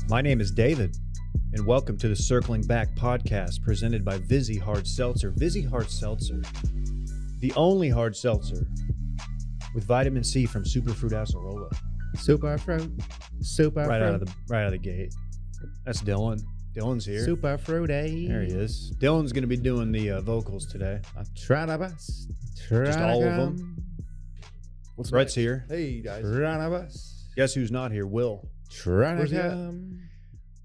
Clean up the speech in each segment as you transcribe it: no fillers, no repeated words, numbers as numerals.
My name is David, and welcome to the Circling Back podcast presented by Vizzy Hard Seltzer. Vizzy Hard Seltzer, the only hard seltzer with vitamin C from Superfruit Acerola. Superfruit. Right out of the gate. That's Dylan. Dylan's here. Superfruity. There he is. Dylan's going to be doing the vocals today. I'm trying to bus. Just all of them. What's Brett's next? here. Hey guys. Trying to bus. Guess who's not here? Will. Trying Where's to he at? come.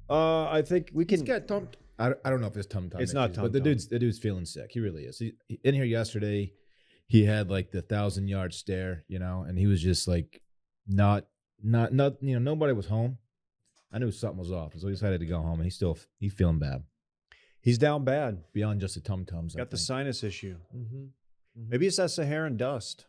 I think we He's can. got tum. I don't know if it's tum tum. It's not but the tum-tum. dude's feeling sick. He really is. He in here yesterday. He had like the 1,000-yard stare, and he was just like not. Nobody was home. I knew something was off, so he decided to go home, and he's feeling bad He's down bad. beyond just the tum tums. Got the sinus issue. Mm-hmm. Maybe it's that Saharan dust.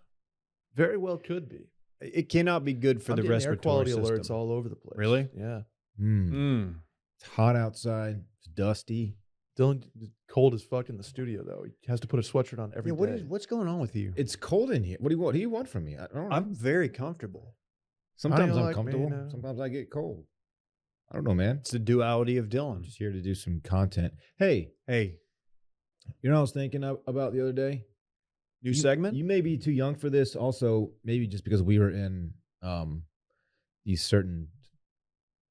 Very well could be. It cannot be good for I'm the getting respiratory air quality system. alerts all over the place. Really? Yeah. It's hot outside. It's dusty. Dylan, cold as fuck in the studio though. He has to put a sweatshirt on every day. What's going on with you? It's cold in here. What do you want? What do you want from me? I don't know. I'm very comfortable. Sometimes you I'm like comfortable. me now? Sometimes I get cold. I don't know, man. It's the duality of I'm Dylan. just here to do some content. Hey, Hey, you know what I was thinking about the other day? new segment? You may be too young for this. Also, maybe just because we were in these certain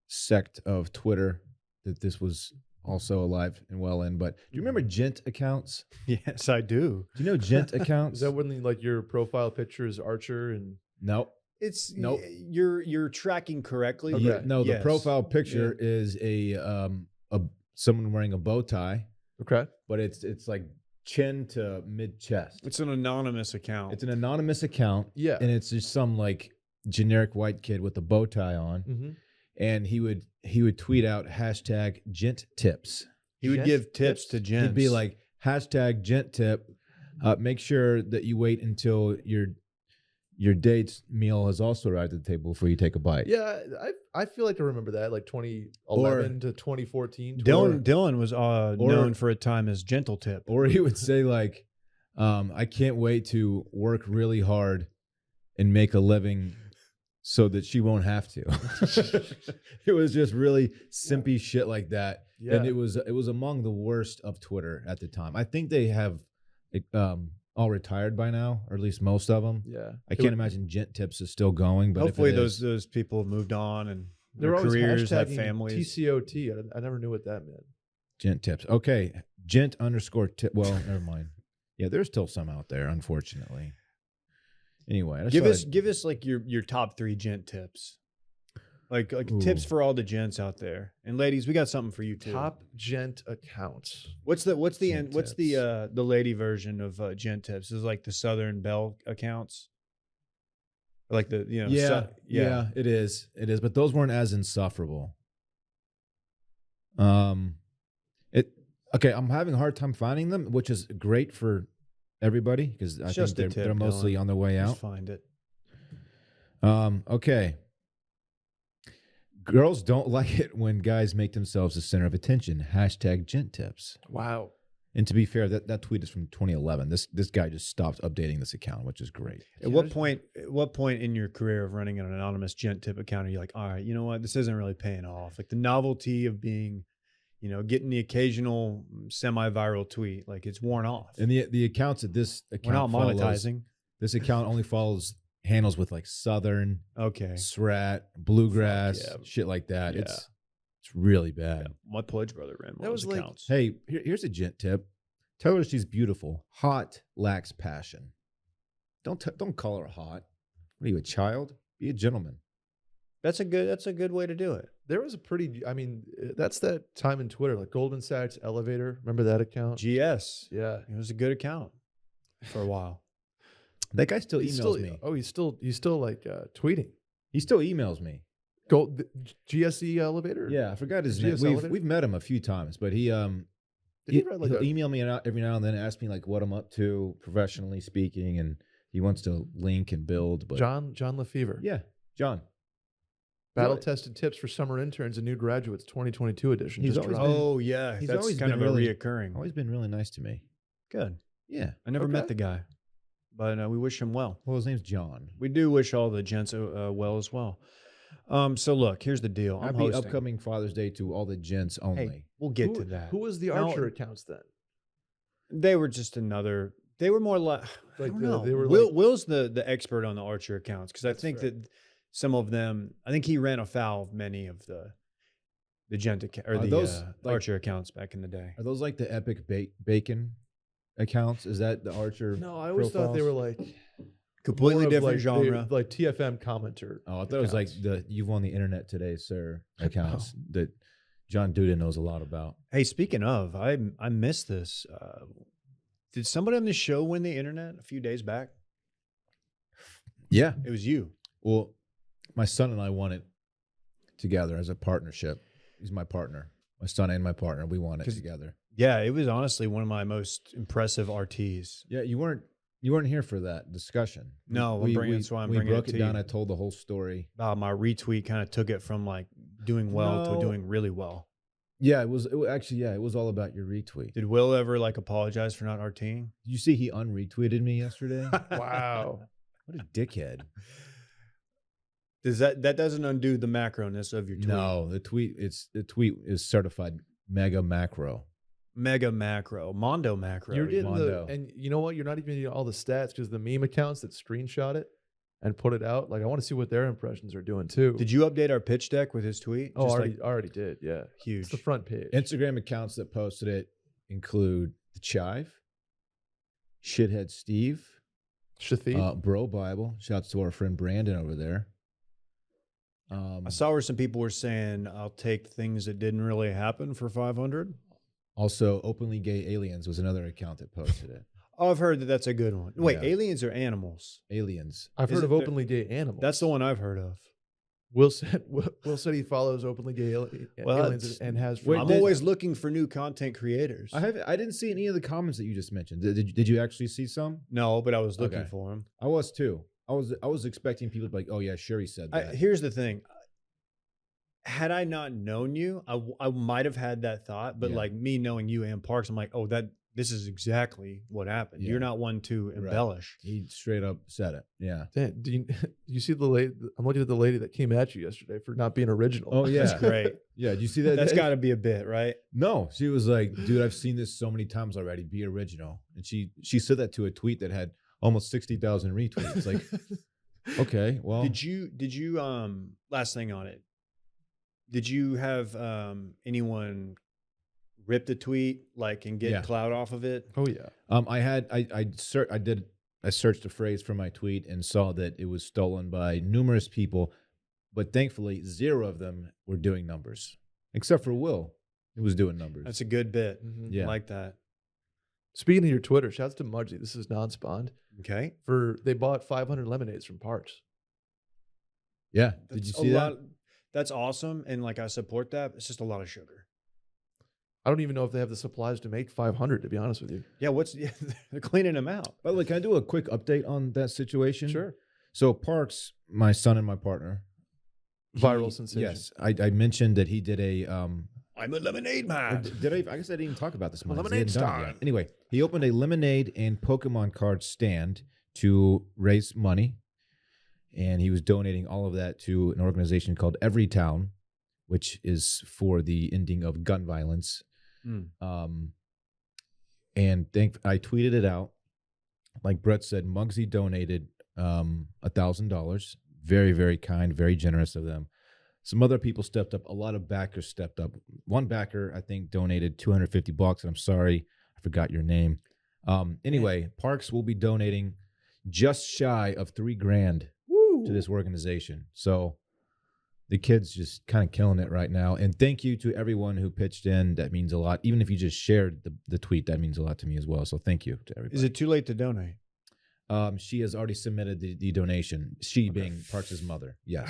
sect of Twitter that this was also alive and well in. But do you remember gent accounts? Yes, I do. Do you know gent accounts? Is that when like your profile picture is Archer and No. It's Nope. You're tracking correctly. Okay. Yeah, no, the Yes. profile picture is a someone wearing a bow tie, okay? but it's like chin to mid chest. It's an anonymous account. It's an anonymous account, Yeah. and it's just some like generic white kid with a bow tie on, Mm-hmm. and he would tweet out hashtag gent tips. He would Gent give tips tips? to gents. He'd be like hashtag gent tip. Make sure that you wait until your date's meal has also arrived at the table before you take a bite. Yeah, I feel like I remember that, like 2011 to 2014. Dylan was known for a time as gentle tip. Or he would say like, I can't wait to work really hard and make a living so that she won't have to. It was just really simpy shit like that. Yeah. And it was among the worst of Twitter at the time. I think they have all retired by now, or at least most of them. Yeah. I can't imagine gent tips is still going, but Hopefully if it is, those people have moved on and They're their always careers, have hashtagging families. TCOT. I never knew what that meant. gent tips. Okay. Gent underscore tip. Well, never mind. Yeah, there's still some out there, unfortunately. Anyway, I Give just us like your top 3 gent tips. Like Ooh. tips for all the gents out there. And ladies, we got something for you too. Top gent accounts. What's the Gent what's the lady version of gent tips? Is it like the Southern Belle accounts? Like the yeah, it is. It is, but those weren't as insufferable. Okay, I'm having a hard time finding them, which is great for everybody because I Just think a tip, they're mostly Dylan. on their way Just out. find it. Okay. Girls don't like it when guys make themselves the center of attention. Hashtag gent tips. Wow. And to be fair, that tweet is from 2011. This guy just stopped updating this account, which is great. At what point in your career of running an anonymous gent tip account are you like, all right, you know what, this isn't really paying off? Like the novelty of being, getting the occasional semi-viral tweet, like it's worn off. And the accounts that this account We're not follows, monetizing. this account only follows handles with like Southern, Okay. Srat, Bluegrass, Fuck yeah. shit like that. Yeah. It's really bad. My pledge brother ran one That of was those like- accounts. Hey, here's a gent tip. Tell her she's beautiful. Hot lacks passion. Don't call her hot. What are you, a child? Be a gentleman. That's a good way to do it. There was that's that time in Twitter, like Goldman Sachs Elevator. Remember that account? GS. Yeah. It was a good account for a while. That guy still He's emails me. Oh, he's still like tweeting. He still emails me. GSE Elevator? Yeah, I forgot his GS name. Elevator? We've met him a few times, but he Did he write like he'll a, email me every now and then, ask me like what I'm up to professionally speaking, and he wants to link and build. But John Lefevre? yeah, John. Battle tested tips for summer interns and new graduates 2022 edition. He's Just always dropped. been- Oh yeah, he's that's always kind been of really- a reoccurring. Always been really nice to me. Good. Yeah. I never Okay. met the guy, but we wish him well. Well, his name's John. We do wish all the gents well as well. So look, here's the deal. I'm Happy hosting. upcoming Father's Day to all the gents only. Hey, we'll get to that. Who was the No, Archer accounts then? They were just another. They were more like. Like I don't the- know. they were Will, like- Will's the expert on the Archer accounts because I That's think fair. that some of them. I think he ran afoul of many of the gent or Are the those, like- Archer accounts back in the day. Are those like the epic bacon accounts? Is that the Archer? No, I always thought they were profiles? like Completely more of, different like, genre. like TFM commenter. Oh, I thought it was like accounts. the "You've won the internet today, sir" accounts that John Duda knows a lot about. Hey, speaking of, I missed this. Did somebody on the show win the internet a few days back? Yeah. It was you. Well, my son and I won it together as a partnership. He's my partner. My son and my partner. We won it 'Cause- together. Yeah, it was honestly one of my most impressive RTs. Yeah, you weren't here for that discussion. No, that's why I'm we bringing broke it it to down. you. I told the whole story. My retweet kind of took it from like doing well No. to doing really well. Yeah, it was actually, yeah, it was all about your retweet. Did Will ever like apologize for not RTing? Did you see he unretweeted me yesterday? Wow. What a dickhead. Does that doesn't undo the macroness of your tweet? No, the tweet is certified mega macro. Mega macro, Mondo macro. You're getting Mondo. and you know what? You're not even getting all the stats because the meme accounts that screenshot it and put it out. Like I want to see what their impressions are doing too. Did you update our pitch deck with his tweet? Oh, Just, already did. Yeah, huge. it's the front page. Instagram accounts that posted it include the Chive, Shithead Steve, Shathi. Bro Bible. Shouts to our friend Brandon over there. I saw where some people were saying, "I'll take things that didn't really happen for 500." Also, Openly Gay Aliens was another account that posted it. Oh, I've heard that that's a good one. Wait, Yeah. aliens or animals? Aliens. I've is heard of it- openly gay animals. That's the one I've heard of. Will said he follows openly gay Well, aliens that's- and has. Wait, I'm did- always looking for new content creators. I didn't see any of the comments that you just mentioned. Did you actually see some? No, but I was looking Okay. for them. I was too. I was expecting people to be like, "Oh yeah, sure, he said that." Here's the thing. Had I not known you, I might have had that thought, but Yeah. like me knowing you and Parks, I'm like, oh, this is exactly what happened. Yeah. You're not one to Right. embellish. He straight up said it. Yeah. Dan, do you see the lady? I'm looking at the lady that came at you yesterday for not being original. Oh yeah. That's great. Yeah. Did you see that? That's Dave? got to be a bit, right? No, she was like, "Dude, I've seen this so many times already. Be original." And she said that to a tweet that had almost 60,000 retweets. Like, okay, well, Did you last thing on it? Did you have anyone rip the tweet like and get Yeah. clout off of it? Oh yeah. I searched a phrase for my tweet and saw that it was stolen by numerous people, but thankfully 0 of them were doing numbers, except for Will, who was doing numbers. That's a good bit. Mhm. Yeah. I like that. Speaking of your Twitter, shouts to Mudgy. This is non-spawned. Okay. They bought 500 lemonades from Parks. Yeah. Did That's you a see that? lot- That's awesome, and like I support that. It's just a lot of sugar. I don't even know if they have the supplies to make 500. To be honest with you. Yeah, they're cleaning them out. By the way, can I do a quick update on that situation? Sure. So Parks, my son and my partner, Viral he- sensation. Yes, I mentioned that he did a. I'm a lemonade or man. did I? I guess I didn't even talk about this. Month. lemonade stand. Anyway, he opened a lemonade and Pokemon card stand to raise money, and he was donating all of that to an organization called Everytown, which is for the ending of gun violence. Mm. And I tweeted it out. Like Brett said, Muggsy donated $1,000. Very, very kind, very generous of them. Some other people stepped up. A lot of backers stepped up. One backer, I think, donated $250. And I'm sorry, I forgot your name. Anyway, Parks will be donating just shy of $3,000 to this organization. So the kid's just kind of killing it right now. And thank you to everyone who pitched in. That means a lot. Even if you just shared the tweet, that means a lot to me as well. So thank you to everybody. Is it too late to donate? She has already submitted the donation. She being Parks' mother. Yes.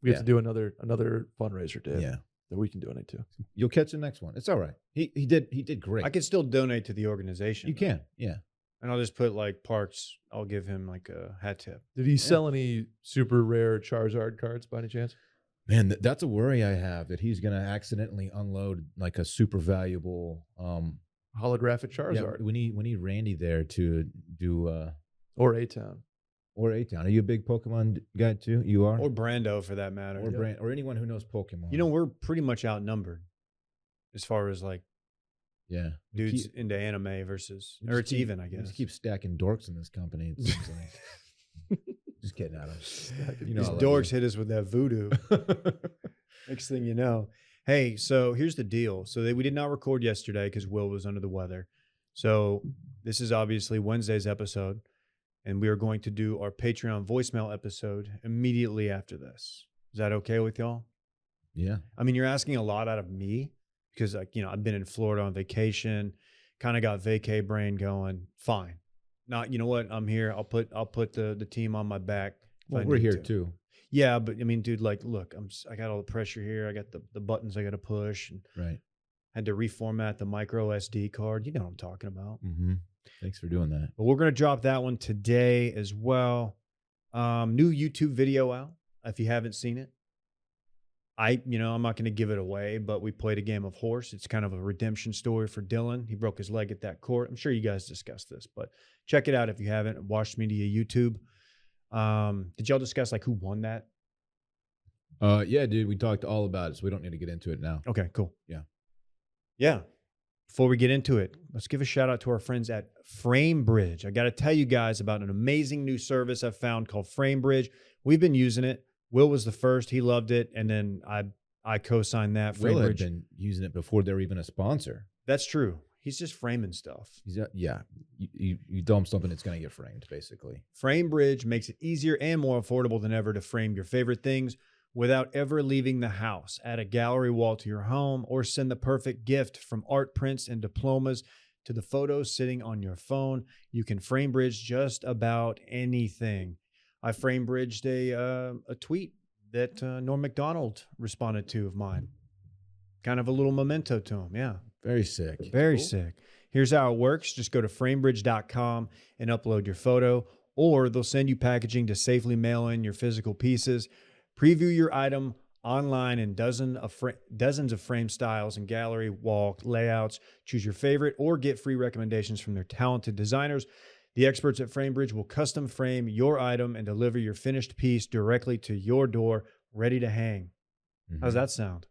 We have Yeah. to do another fundraiser, Dave. Yeah. That we can donate to. You'll catch the next one. It's all right. He did great. I can still donate to the organization. You though. can. Yeah. And I'll just put like Parks. I'll give him like a hat tip. Did he sell any super rare Charizard cards by any chance? Man, that's a worry I have, that he's gonna accidentally unload like a super valuable. Holographic Yeah, Charizard we need Randy there to do. or A-Town. Or A-Town. Are you a big Pokemon guy too? You are? Or Brando for that matter. Or Brand, or anyone who knows Pokemon. You know, we're pretty much outnumbered as far as like yeah. dudes into anime versus, we or just it's keep- even, I we guess. just keep stacking dorks in this company. It seems like. Just kidding, Adam. You know These I love dorks you. hit us with that voodoo. Next thing you know. Hey, so here's the deal. So we did not record yesterday because Will was under the weather. So this is obviously Wednesday's episode, and we are going to do our Patreon voicemail episode immediately after this. Is that okay with y'all? Yeah. I mean, you're asking a lot out of me because, like, you know, I've been in Florida on vacation, kind of got vacay brain going. Fine. Not, you know what? I'm here. I'll put the team on my back. if Well, I we're need here to. too. Yeah, but I mean, dude, like, look, I got all the pressure here. I got the buttons I got to push, and Right. had to reformat the micro SD card. You know what I'm talking about. Mm-hmm. Thanks for doing that. But we're gonna drop that one today as well. New YouTube video out. If you haven't seen it, I'm not gonna give it away, but we played a game of horse. It's kind of a redemption story for Dylan. He broke his leg at that court. I'm sure you guys discussed this, but check it out if you haven't. Washed Media YouTube. Did y'all discuss like who won that? Yeah, dude, we talked all about it, so we don't need to get into it now. Okay, cool. Yeah. Yeah. Before we get into it, let's give a shout out to our friends at FrameBridge. I got to tell you guys about an amazing new service I've found called FrameBridge. We've been using it. Will was the first. He loved it. And then I co-signed that. Will had FrameBridge. been using it before they were even a sponsor. That's true. He's just framing stuff. Yeah. You tell him something, it's going to get framed, basically. FrameBridge makes it easier and more affordable than ever to frame your favorite things without ever leaving the house. Add a gallery wall to your home or send the perfect gift from art prints and diplomas to the photos sitting on your phone. You can FrameBridge just about anything. I FrameBridged a tweet that Norm MacDonald responded to of mine. Kind of a little memento to him, yeah. Very sick. Very Cool. sick. Here's how it works. Just go to framebridge.com and upload your photo, or they'll send you packaging to safely mail in your physical pieces. Preview your item online in dozens of frame styles and gallery wall layouts. Choose your favorite or get free recommendations from their talented designers. The experts at FrameBridge will custom frame your item and deliver your finished piece directly to your door, ready to hang. How's that sound?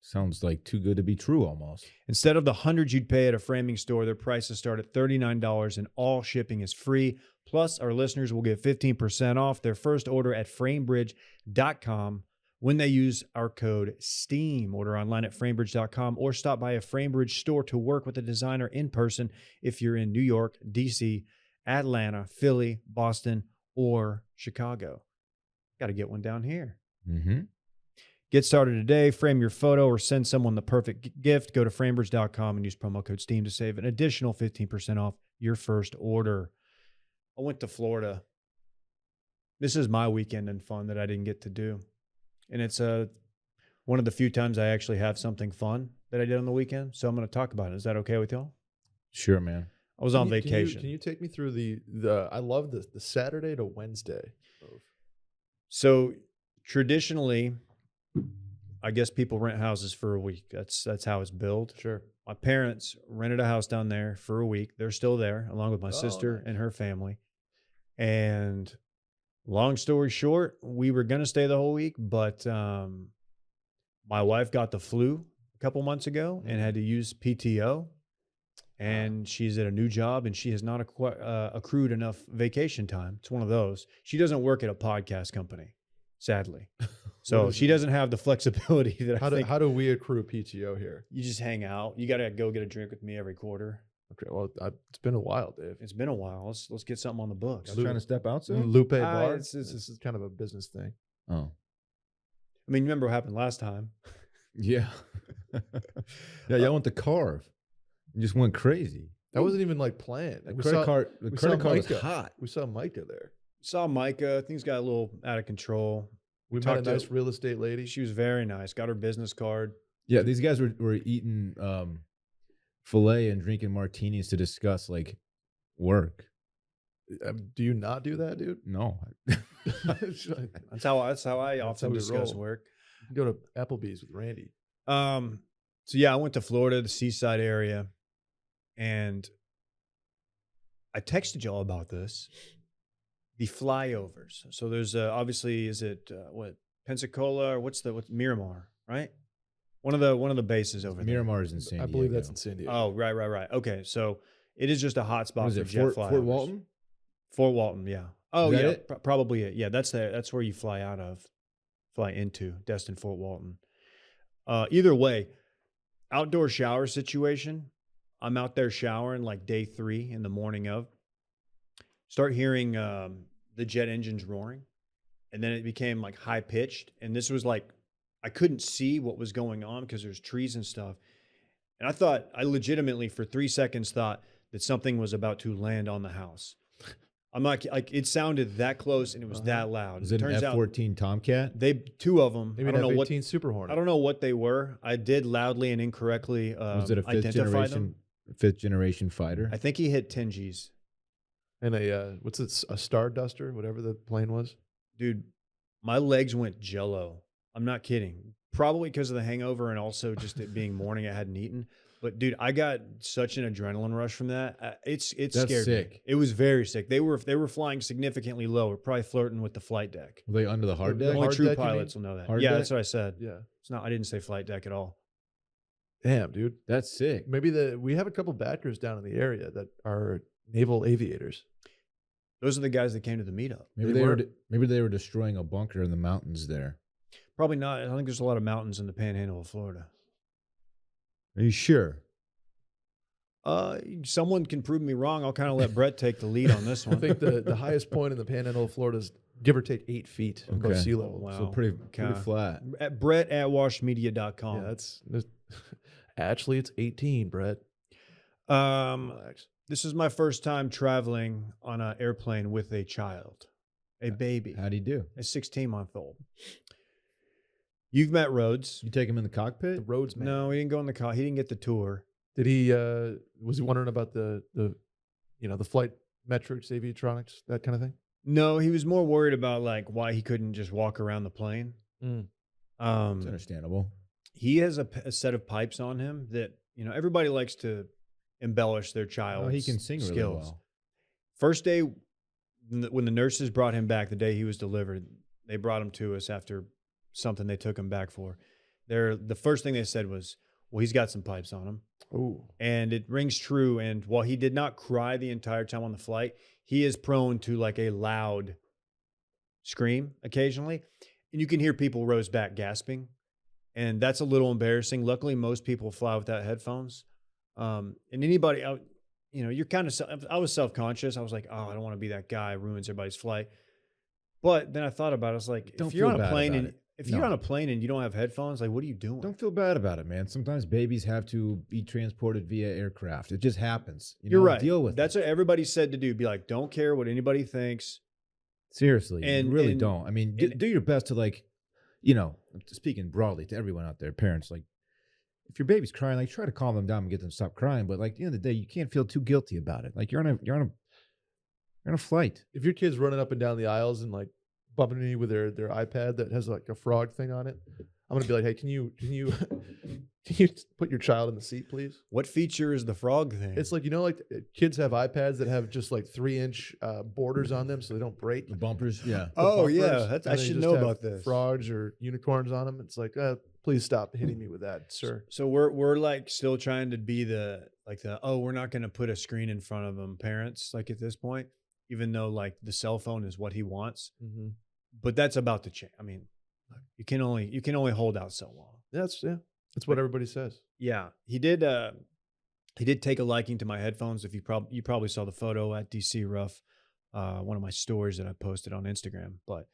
Sounds like too good to be true almost. Instead of the hundreds you'd pay at a framing store, their prices start at $39 and all shipping is free. Plus, our listeners will get 15% off their first order at framebridge.com when they use our code STEAM. Order online at framebridge.com or stop by a FrameBridge store to work with a designer in person if you're in New York, DC, Atlanta, Philly, Boston, or Chicago. Got to get one down here. Mm-hmm. Get started today. Frame your photo or send someone the perfect gift. Go to framebridge.com and use promo code STEAM to save an additional 15% off your first order. I went to Florida. This is my weekend and fun that I didn't get to do. And it's one of the few times I actually have something fun that I did on the weekend. So I'm going to talk about it. Is that okay with y'all? Sure, man. I was on vacation. Can you take me through the I love the Saturday to Wednesday of So traditionally, I guess people rent houses for a week. That's how it's billed. Sure. My parents rented a house down there for a week. They're still there, along with my sister nice. and her family. And long story short, we were going to stay the whole week, but my wife got the flu a couple months ago and had to use PTO. And she's at a new job, and she has not accrued enough vacation time. It's one of those. She doesn't work at a podcast company, sadly. So she doesn't have the flexibility that I think. How do we accrue PTO here? You just hang out. You got to go get a drink with me every quarter. Okay, well, it's been a while, Dave. It's been a while. Let's get something on the books. Y'all trying to step out soon? Lupe Bar. it's- This is kind of a business thing. Oh. I mean, you remember what happened last time? Yeah. Yeah, y'all went to Carve. You just went crazy. That wasn't even like planned. The We credit saw- card, the we credit saw card was Micah. hot. We saw Micah there. Saw Micah. Things got a little out of control. We met Talked a to- nice real estate lady. She was very nice. Got her business card. Yeah, these guys were eating filet and drinking martinis to discuss like work. Do you not do that, dude? No. That's how I often we discuss roll. work. Go to Applebee's with Randy. So yeah, I went to Florida, the seaside area, and I texted y'all about this. the flyovers. So there's obviously, is it what, Pensacola, or what's Miramar, right? One of the bases over there. Miramar is in San Diego. I believe that's in San Diego. Oh, right. Okay, so it is just a hot spot What is for it? jet flyovers. Fort Walton? Fort Walton, yeah. Oh, Is that yeah, it? probably it. Yeah, that's where you fly into Destin, Fort Walton. Either way, outdoor shower situation. I'm out there showering like day 3 in the morning of. Start hearing the jet engines roaring, and then it became like high pitched. And this was like, I couldn't see what was going on because there's trees and stuff. And I legitimately for 3 seconds thought that something was about to land on the house. I'm not like, it sounded that close and it was that loud. Is it an F-14 Tomcat? Two of them. Maybe I don't know what Super Hornet. I don't know what they were. I did loudly and incorrectly Was it a identify them. fifth generation fighter? I think he hit 10 Gs. And a Star Duster, whatever the plane was. Dude, my legs went jello. I'm not kidding. Probably because of the hangover and also just it being morning I hadn't eaten. But dude, I got such an adrenaline rush from that. It That's scared sick. me. It was very sick. They were flying significantly lower, probably flirting with the flight deck. Were they under the hard deck? Only hard true deck, you pilots will know that. Hard Yeah, deck? that's what I said. Yeah. It's not. I didn't say flight deck at all. Damn, dude. That's sick. Maybe we have a couple backers down in the area that are naval aviators. Those are the guys that came to the meetup. Maybe they were destroying a bunker in the mountains there. Probably not. I think there's a lot of mountains in the panhandle of Florida. Are you sure? Someone can prove me wrong. I'll kind of let Brett take the lead on this I one. think the highest point in the panhandle of Florida is give or take 8 feet above Okay. sea level. Wow. So pretty Okay. flat. At Brett at washmedia.com. Yeah, that's actually it's 18, Brett. Relax. This is my first time traveling on an airplane with a child, a baby, How'd he do? a 16-month-old. You've met Rhodes. You take him in the The cockpit? Rhodes man. No, he didn't go in the car. He didn't get the tour. Did he? Was he wondering about the flight metrics, aviatronics, that kind of thing? No, he was more worried about like why he couldn't just walk around the plane. Mm. It's understandable. He has a set of pipes on him that everybody likes to embellish their child's Oh, he can sing really skills. well. First day, when the nurses brought him back, the day he was delivered, they brought him to us after something they took him back for. The first thing they said was, well, he's got some pipes on him. Oh, And it rings true. And while he did not cry the entire time on the flight, he is prone to like a loud scream occasionally. And you can hear people rows back gasping. And that's a little embarrassing. Luckily, most people fly without headphones. And anybody, you're kind of, I was self-conscious. I was like, oh, I don't want to be that guy who ruins everybody's flight. But then I thought about it. I was like, Don't if you're feel on a bad plane about and it. if you're on a plane and you don't have headphones, like, what are you doing? Don't feel bad about it, man. Sometimes babies have to be transported via aircraft. It just happens. You're right. Deal with That's it. what everybody said to do. Be like, don't care what anybody thinks. Seriously, And- you really and- don't. I mean, and- do your best to speaking broadly to everyone out there, parents, like, if your baby's crying, like, try to calm them down and get them to stop crying. But like, at the end of the day, you can't feel too guilty about it. Like, you're on a flight. if your kid's running up and down the aisles and like bumping me with their iPad that has like a frog thing on it, I'm gonna be like, hey, can you can you put your child in the seat, please? What feature is the frog thing? It's like like kids have iPads that have just like 3-inch borders on them so they don't break. The bumpers, yeah. the Oh, yeah. bumpers, That's- and I then you should just know have about this. Frogs or unicorns on them. It's like, please stop hitting me with that, sir. So we're like still trying to be we're not going to put a screen in front of them parents like at this point, even though like the cell phone is what he wants. Mm-hmm. But that's about to change. I mean, you can only hold out so long. That's what everybody says. Yeah, he did take a liking to my headphones. If you probably saw the photo at DC Rough, one of my stories that I posted on Instagram. But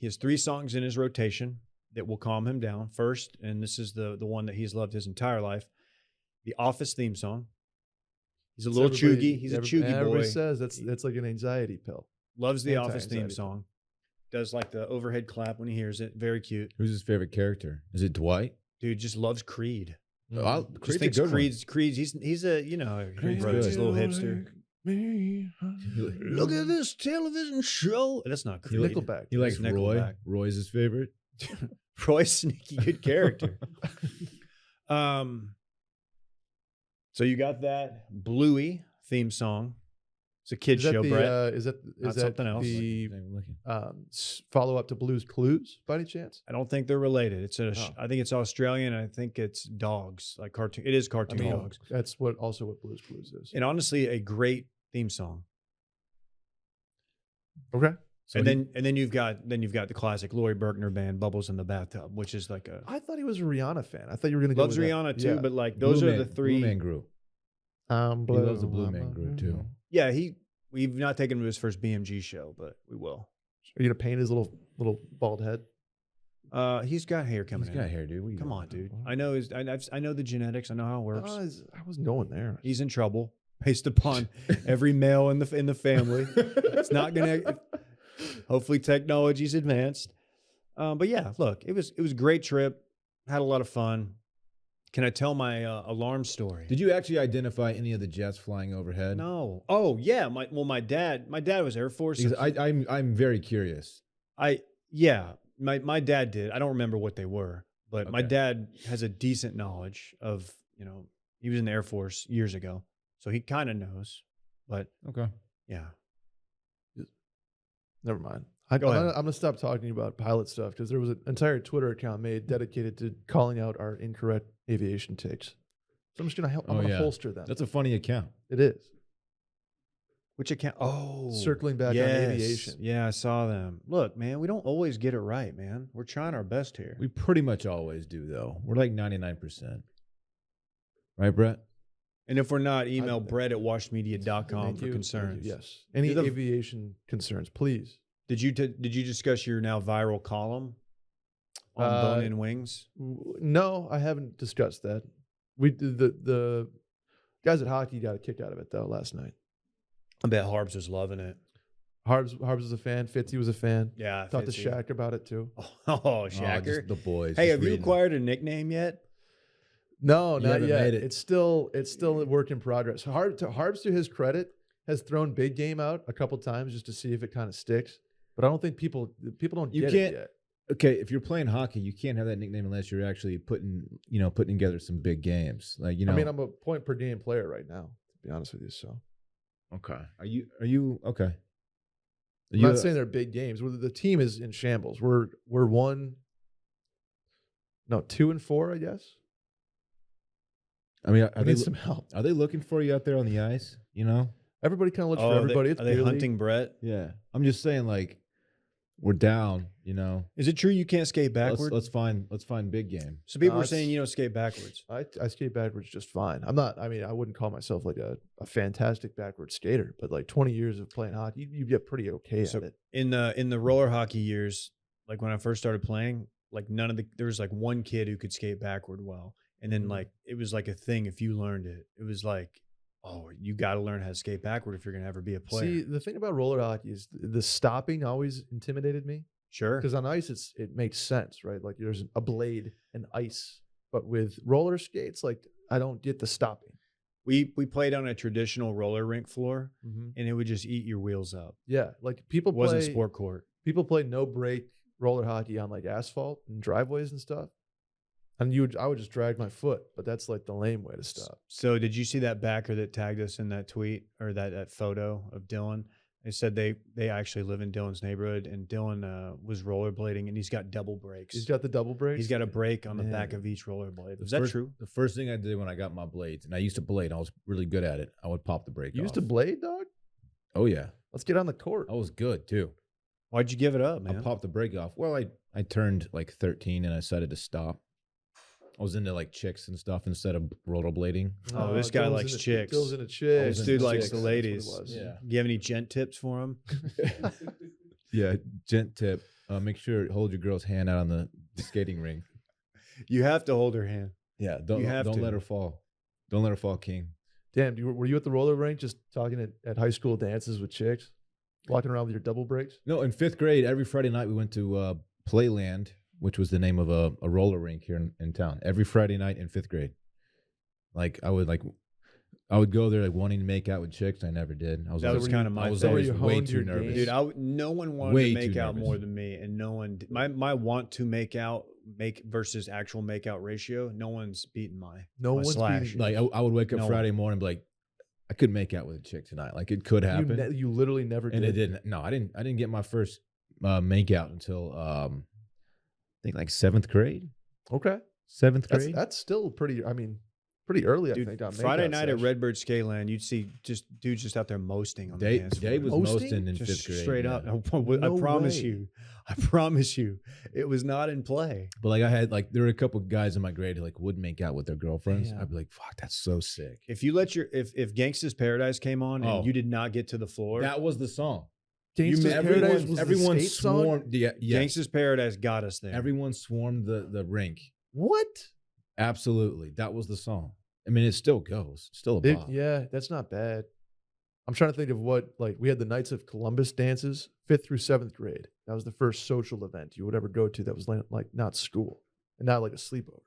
he has 3 songs in his rotation that will calm him down. First, and this is the one that he's loved his entire life, the Office theme song. He's a little chuggy. He's a chuggy boy. Everybody says that's like an anxiety pill. Loves the Office theme Anti-anxiety. song. Does like the overhead clap when he hears it. Very cute. Who's his favorite character? Is it Dwight? Dude just loves Creed. Oh, Just Creed's a thinks good one. Creed's he's a he Creed's Rhodes, good. he's a little hipster. Look at this television show. That's not Creed. Nickelback. He likes It's Roy. Nickelback. Roy's his favorite. Roy's sneaky good character. So you got that Bluey theme song. It's a kid Is that show, the Brett. is that Not something else. the I'm looking. follow up to Blue's Clues by any chance? I don't think they're related. It's Oh. I think it's Australian. And I think it's dogs, like cartoon. It is cartoon dogs. That's also what Blue's Clues is. And honestly, a great theme song. Okay. So and then you've got the classic Lori Berkner band, "Bubbles in the Bathtub," which is like a I thought he was a Rihanna fan. I thought you were going to go loves with that. Rihanna too. Yeah. But like those are the three. Blue Man Group. He loves the Blue Man Group too. Yeah, we've not taken him to his first BMG show, but we will. Are you going to paint his little bald head? He's got hair coming He's in. got hair, dude. What you Come doing? on, dude. I know I know the genetics. I know how it works. I wasn't going there. He's in trouble based upon every male in the family. It's not gonna. Hopefully, technology's advanced. But yeah, look, it was a great trip. Had a lot of fun. Can I tell my alarm story? Did you actually identify any of the jets flying overhead? No. Oh yeah. My dad was Air Force. Because I'm very curious. My dad did. I don't remember what they were, but my Okay. dad has a decent knowledge of, he was in the Air Force years ago, so he kind of knows. But Okay. yeah, Never mind. Go ahead. I'm going to stop talking about pilot stuff because there was an entire Twitter account made dedicated to calling out our incorrect aviation takes. So I'm just going to holster them. That's a funny account. It is. which account? Oh, Circling back on yes. aviation. Yeah, I saw them. Look, man, we don't always get it right, man. We're trying our best here. We pretty much always do, though. We're like 99%. Right, Brett? And if we're not, email Brett at washmedia.com Thank for you. concerns. Yes. Any Do the- aviation concerns, please. Did you discuss your now viral column on Bone and Wings? No, I haven't discussed that. We the guys at hockey got a kick out of it though last night. I bet Harbs was loving it. Harbs was a fan. Fitzy was a fan. Yeah, Talked to Fitzy. Shaq about it too. Oh, Oh, Shacker. just the boys. Hey, just have you reading. acquired a nickname yet? No, You not haven't yet. made it. It's still a work in progress. Harbs, to his credit, has thrown big game out a couple times just to see if it kind of sticks. But I don't think people don't You get can't- it yet. Okay, if you're playing hockey, you can't have that nickname unless you're actually putting together some big games. Like, I mean, I'm a point per game player right now, to be honest with you. So okay. Are you okay? Are I'm not saying they're big games. The team is in shambles. We're 2-4, I guess. I mean, I need some help. are they looking for you out there on the ice? Everybody kind of looks for Oh, everybody. It's are they Bailey. hunting Brett? Yeah. I'm just saying, like, we're down. Is it true you can't skate backward? Let's find big game. So people No, are saying you don't skate backwards. I skate backwards just fine. I'm not. I mean, I wouldn't call myself like a fantastic backward skater, but like 20 years of playing hockey, you get pretty okay So at it. in the roller hockey years, like when I first started playing, like there was like one kid who could skate backward well, and then like it was like a thing if you learned it. It was like, oh, you got to learn how to skate backward if you're gonna ever be a player. See, the thing about roller hockey is the stopping always intimidated me Sure. because on ice it makes sense, right? Like there's a blade and ice, but with roller skates, like I don't get the stopping. We played on a traditional roller rink floor, and it would just eat your wheels up. Yeah, like people It wasn't play sport court. people play no break roller hockey on like asphalt and driveways and stuff. And I would just drag my foot, but that's like the lame way to stop. So did you see that backer that tagged us in that tweet or that photo of Dylan? They said they actually live in Dylan's neighborhood, and Dylan was rollerblading, and he's got double brakes. He's got the double brakes. He's got a brake on the back Man. of each rollerblade. Is that true? The first thing I did when I got my blades, and I used to blade, I was really good at it. I would pop the brake You off. used to blade, dog? Oh yeah, Let's get on the court. I was good too. Why'd you give it up, I man? popped the brake off. Well, I turned like 13 and I decided to stop. I was into like chicks and stuff instead of rollerblading. Oh, this guy Dylan's likes into- chicks. Dylan's into chicks. This dude likes Chicks, the that's what it ladies. was. Yeah. Do you have any gent tips for him? Yeah, gent tip. Make sure hold your girl's hand out on the skating ring. You have to hold her hand. Yeah, don't have to. let her fall. Don't let her fall, King. Damn, were you at the roller rink just talking at high school dances with chicks? Walking around with your double brakes? No, in 5th grade, every Friday night we went to Playland, which was the name of a roller rink here in town. Every Friday night in 5th grade. I would go there like wanting to make out with chicks. I never did. That was kind of my I was thing. always You way honed too your nervous. game. Dude, no one wanted Way to make too out nervous. more than me, and no one. My want to make versus actual make out ratio. No one's beating my. No My one's slash. beating you. Like I would wake up No. Friday morning and be like, I could make out with a chick tonight. Like it could happen. You literally never did. And it didn't. No, I didn't get my first make out until I think like 7th grade. Okay. 7th grade. That's still pretty. I mean, pretty early. Dude, I think on Friday makeout night at sesh. Redbird Skyland, you'd see just dudes just out there mosting on the dance floor. Dave was Mosting? mosting in Just 5th grade. straight yeah. up. No I promise way. you. I promise you, it was not in play. But like I had like there were a couple guys in my grade who like would make out with their girlfriends. Damn. I'd be like, "Fuck, that's so sick." If you let your if Gangsta's Paradise came on and Oh. you did not get to the floor, That was the song. Gangsta's Paradise was everyone the skate song? swarmed. Yeah, yes. Gangsta's Paradise got us there. Everyone swarmed the rink. What? Absolutely, that was the song. I mean, it still goes. It's still a bop. Yeah, that's not bad. I'm trying to think of what, like, we had the Knights of Columbus dances, 5th through 7th grade. That was the first social event you would ever go to that was like not school and not like a sleepover.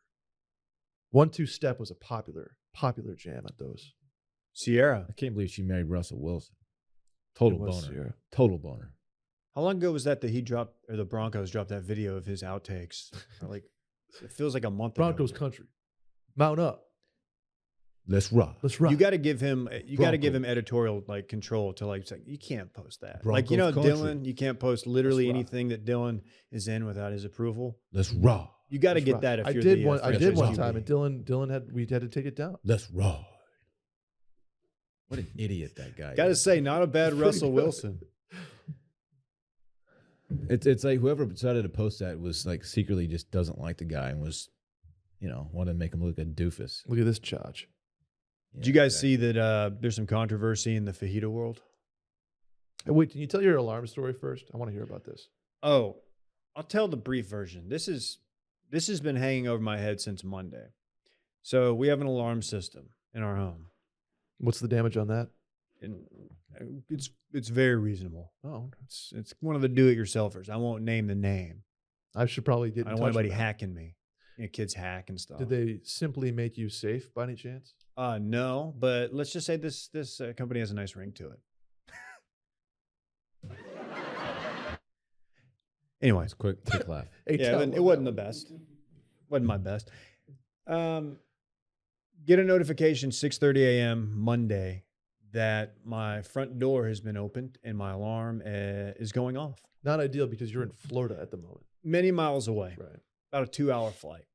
1-2 Step was a popular jam at those. Sierra. I can't believe she married Russell Wilson. Total It was boner. Sierra. Total boner. How long ago was that he dropped, or the Broncos dropped that video of his outtakes? Like, it feels like a month Broncos ago. country. Mount up. Let's rock. Let's rock. You got to give him, Broncos. editorial like control to like say, you can't post that. Broncos like country. Dylan, you can't post literally rock. anything that Dylan is in without his approval. Let's rock. You got to Let's get rock. that if I you're did the one. I did franchise one QB. time, and Dylan we had to take it down. Let's rock. What an idiot that guy Got to is. say, not a bad Pretty Russell good. Wilson. It's like whoever decided to post that was like secretly just doesn't like the guy and was, wanted to make him look like a doofus. Look at this charge. Did you guys see that there's some controversy in the fajita world? Hey, wait, can you tell your alarm story first? I want to hear about this. Oh, I'll tell the brief version. This has been hanging over my head since Monday. So we have an alarm system in our home, What's the damage on that? and it's very reasonable. Oh, It's one of the do-it-yourselfers. I won't name the name. I should probably get. I in don't want touch with anybody them. hacking me. Kids hack and stuff. Did they simply make you safe by any chance? No, but let's just say this company has a nice ring to it. Anyway, It's quick laugh. yeah, it wasn't the best. Wasn't my best. Get a notification 6:30 a.m. Monday that my front door has been opened and my alarm is going off. Not ideal because you're in Florida at the moment. Many miles away, Right. about a 2-hour flight.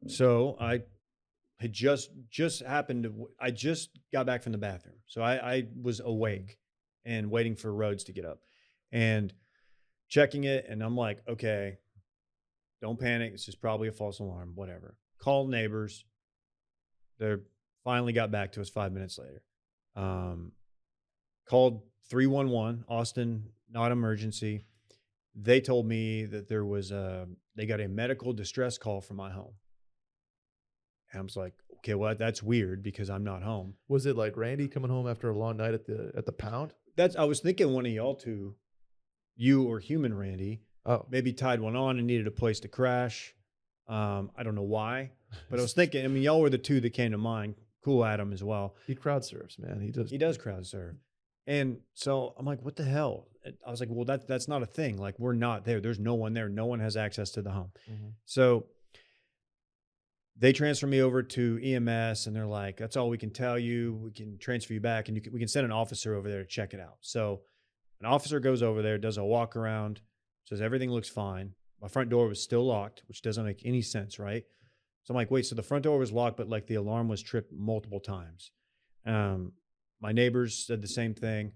So I had just happened to. I just got back from the bathroom, so I was awake and waiting for Rhodes to get up and checking it, and I'm like, okay, don't panic. This is probably a false alarm. Whatever. Called neighbors. They finally got back to us 5 minutes later. Called 311, Austin, not emergency. They told me that there was they got a medical distress call from my home. And I was like, okay, well, that's weird because I'm not home. Was it like Randy coming home after a long night at the pound? I was thinking one of y'all two, you or human Randy, Oh, maybe tied one on and needed a place to crash. I don't know why, but I was thinking, I mean, y'all were the two that came to mind. Cool Adam as well. he crowd surfs, man. He does crowd serve. And so I'm like, what the hell? I was like, well, that's not a thing. Like, we're not there. There's no one there. No one has access to the home. Mhm. So they transfer me over to EMS and they're like, that's all we can tell you. We can transfer you back and we can send an officer over there to check it out. So an officer goes over there, does a walk around, says everything looks fine. My front door was still locked, which doesn't make any sense, right? So I'm like, wait, so the front door was locked, but like the alarm was tripped multiple times. My neighbors said the same thing.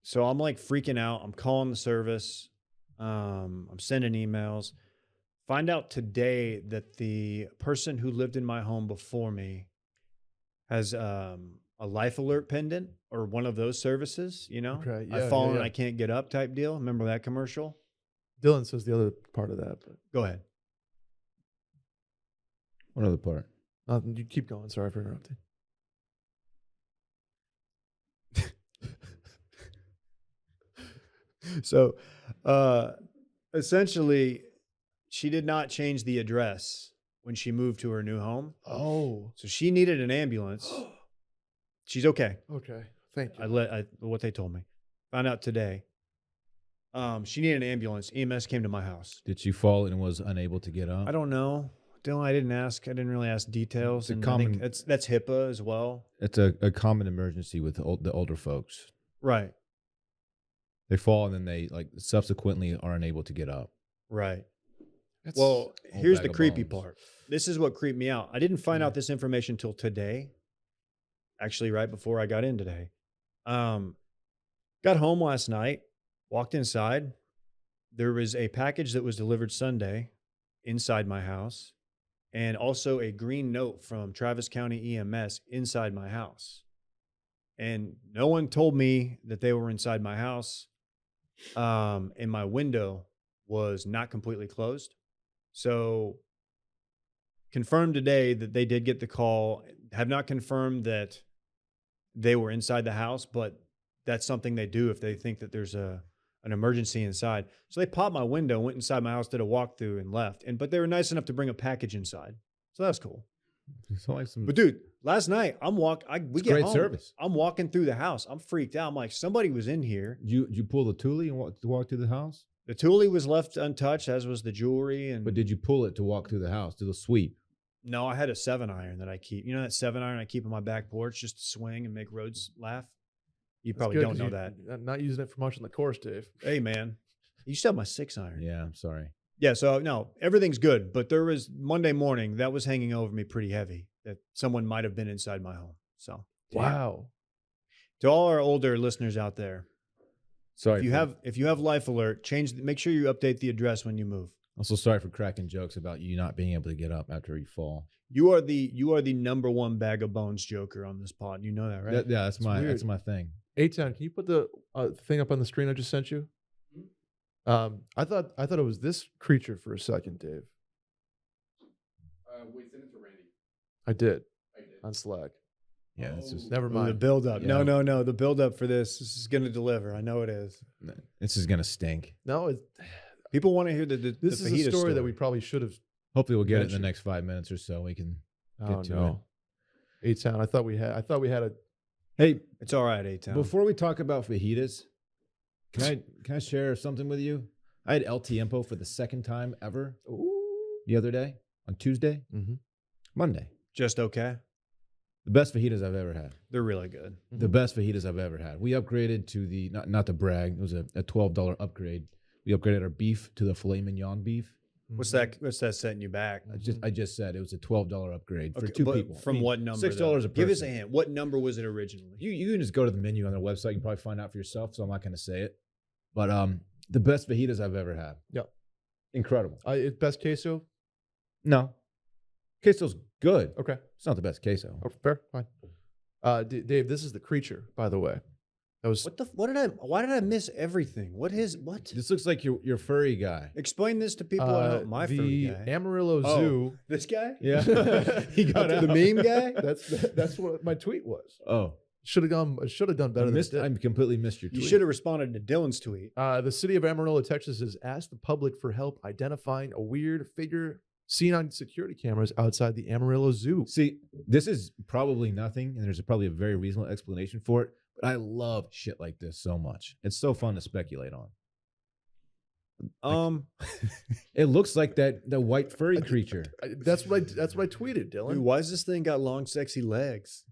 So I'm like freaking out. I'm calling the service. I'm sending emails. Find out today that the person who lived in my home before me has a life alert pendant or one of those services, Okay, I've yeah, fallen yeah. and I can't get up type deal. Remember that commercial? Dylan says the other part of that, but Go ahead. What other part? you keep going. Sorry for interrupting. So essentially, she did not change the address when she moved to her new home. Oh, So she needed an ambulance. She's okay. okay. Thank you. What they told me. Found out today. She needed an ambulance. EMS came to my house. Did she fall and was unable to get up? I don't know. Dylan, I didn't ask. I didn't really ask details. It's a And I common- think that's HIPAA as well. It's a common emergency with the older folks. Right. They fall and then they like subsequently are unable to get up. Right. That's Well, a here's bag the of creepy bones. part. This is what creeped me out. I didn't find Yeah. out this information till today. Actually, right before I got in today. Got home last night, walked inside. There was a package that was delivered Sunday inside my house, and also a green note from Travis County EMS inside my house. And no one told me that they were inside my house. And my window was not completely closed. So confirmed today that they did get the call. Have not confirmed that they were inside the house, but that's something they do if they think that there's an emergency inside. So they popped my window, went inside my house, did a walkthrough, and left. But they were nice enough to bring a package inside, so that's cool. It's like some But dude, last night we It's get great home. service. I'm walking through the house. I'm freaked out. I'm like, somebody was in here. Did you pull the Thule and walk through the house? The Thule was left untouched, as was the jewelry. And But did you pull it to walk through the house? Do the sweep? no, I had a 7-iron that I keep. You know that 7-iron I keep on my back porch just to swing and make roads laugh? You That's probably good don't 'cause know you- that. Not using it for much on the course, Dave. Hey, man. You still have my 6-iron. Yeah, I'm sorry. Yeah, so no, everything's good. But there was Monday morning that was hanging over me pretty heavy that someone might have been inside my home. So Wow. to all our older listeners out there, Sorry. if you have Life Alert, make sure you update the address when you move. Also sorry for cracking jokes about you not being able to get up after you fall. You are the number one bag of bones joker on this pod. You know that, right? Yeah, that's weird. that's my thing. A-Town, can you put the thing up on the screen I just sent you? I thought it was this creature for a second, Dave. We sent it to Randy. I did I did. on Slack. Yeah, it's just Never Ooh, the mind. build up. Yeah. No. The build up for this is going to deliver. I know it is. this is gonna stink. No, People want to hear the this the is a fajita story that we probably should have. Hopefully we'll get it in the Mention. next 5 minutes or so. We can Oh Get to no, A-Town. I thought we had a. Hey, It's all right, A-Town. before we talk about fajitas, can I share something with you? I had El Tiempo for the second time ever the other day on Tuesday, Mhm. Monday. Just okay. The best fajitas I've ever had. They're really good. The best fajitas I've ever had. We upgraded to the not to brag. It was a $12 upgrade. We upgraded our beef to the filet mignon beef. What's that setting you back? I just said it was a $12 upgrade for Okay, two but people. From what number? $6 though? a Give us a person. hint. What number was it originally? You can just go to the menu on their website. You can probably find out for yourself. So I'm not going to say it. But the best fajitas I've ever had. Yep. Incredible. Best queso. No, queso's good. Okay. It's not the best queso. Oh, fair. Fine. Dave, this is the creature, by the way. That was Why did I miss everything? What? This looks like your furry guy. Explain this to people. I don't, my furry the guy. Amarillo Oh. Zoo. This guy? Yeah, he got The out. meme guy? That's what my tweet was. Oh, Should have done better than it did. I completely missed your You tweet. should have responded to Dylan's tweet. The city of Amarillo, Texas, has asked the public for help identifying a weird figure seen on security cameras outside the Amarillo Zoo. See, this is probably nothing, and there's probably a very reasonable explanation for it. But I love shit like this so much. It's so fun to speculate on. It looks like the white furry creature. That's what I tweeted, Dude, Dylan. why does this thing got long, sexy legs?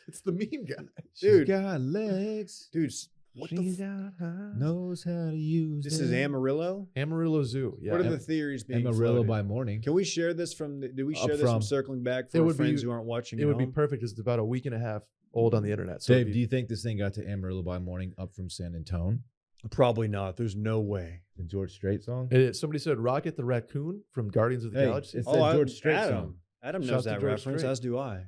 It's the meme guy. Dude. She's got legs. Dude, what the? She's knows how to use. This is them. Amarillo. Amarillo Zoo. Yeah. What are the theories being Amarillo floated? by morning. Can we share this from? Did we Up share this from from- circling back It for our would be- friends who aren't watching? It at would be home? perfect. It's about a week and a half old on the internet. So Dave, do you think this thing got to Amarillo by morning up from San Antonio? Probably not. There's no way. The George Strait song? somebody said Rocket the raccoon from Guardians of the Hey, Galaxy? it's that George Strait Adam. song. Adam Shouts knows to that George reference, Strait. as do I.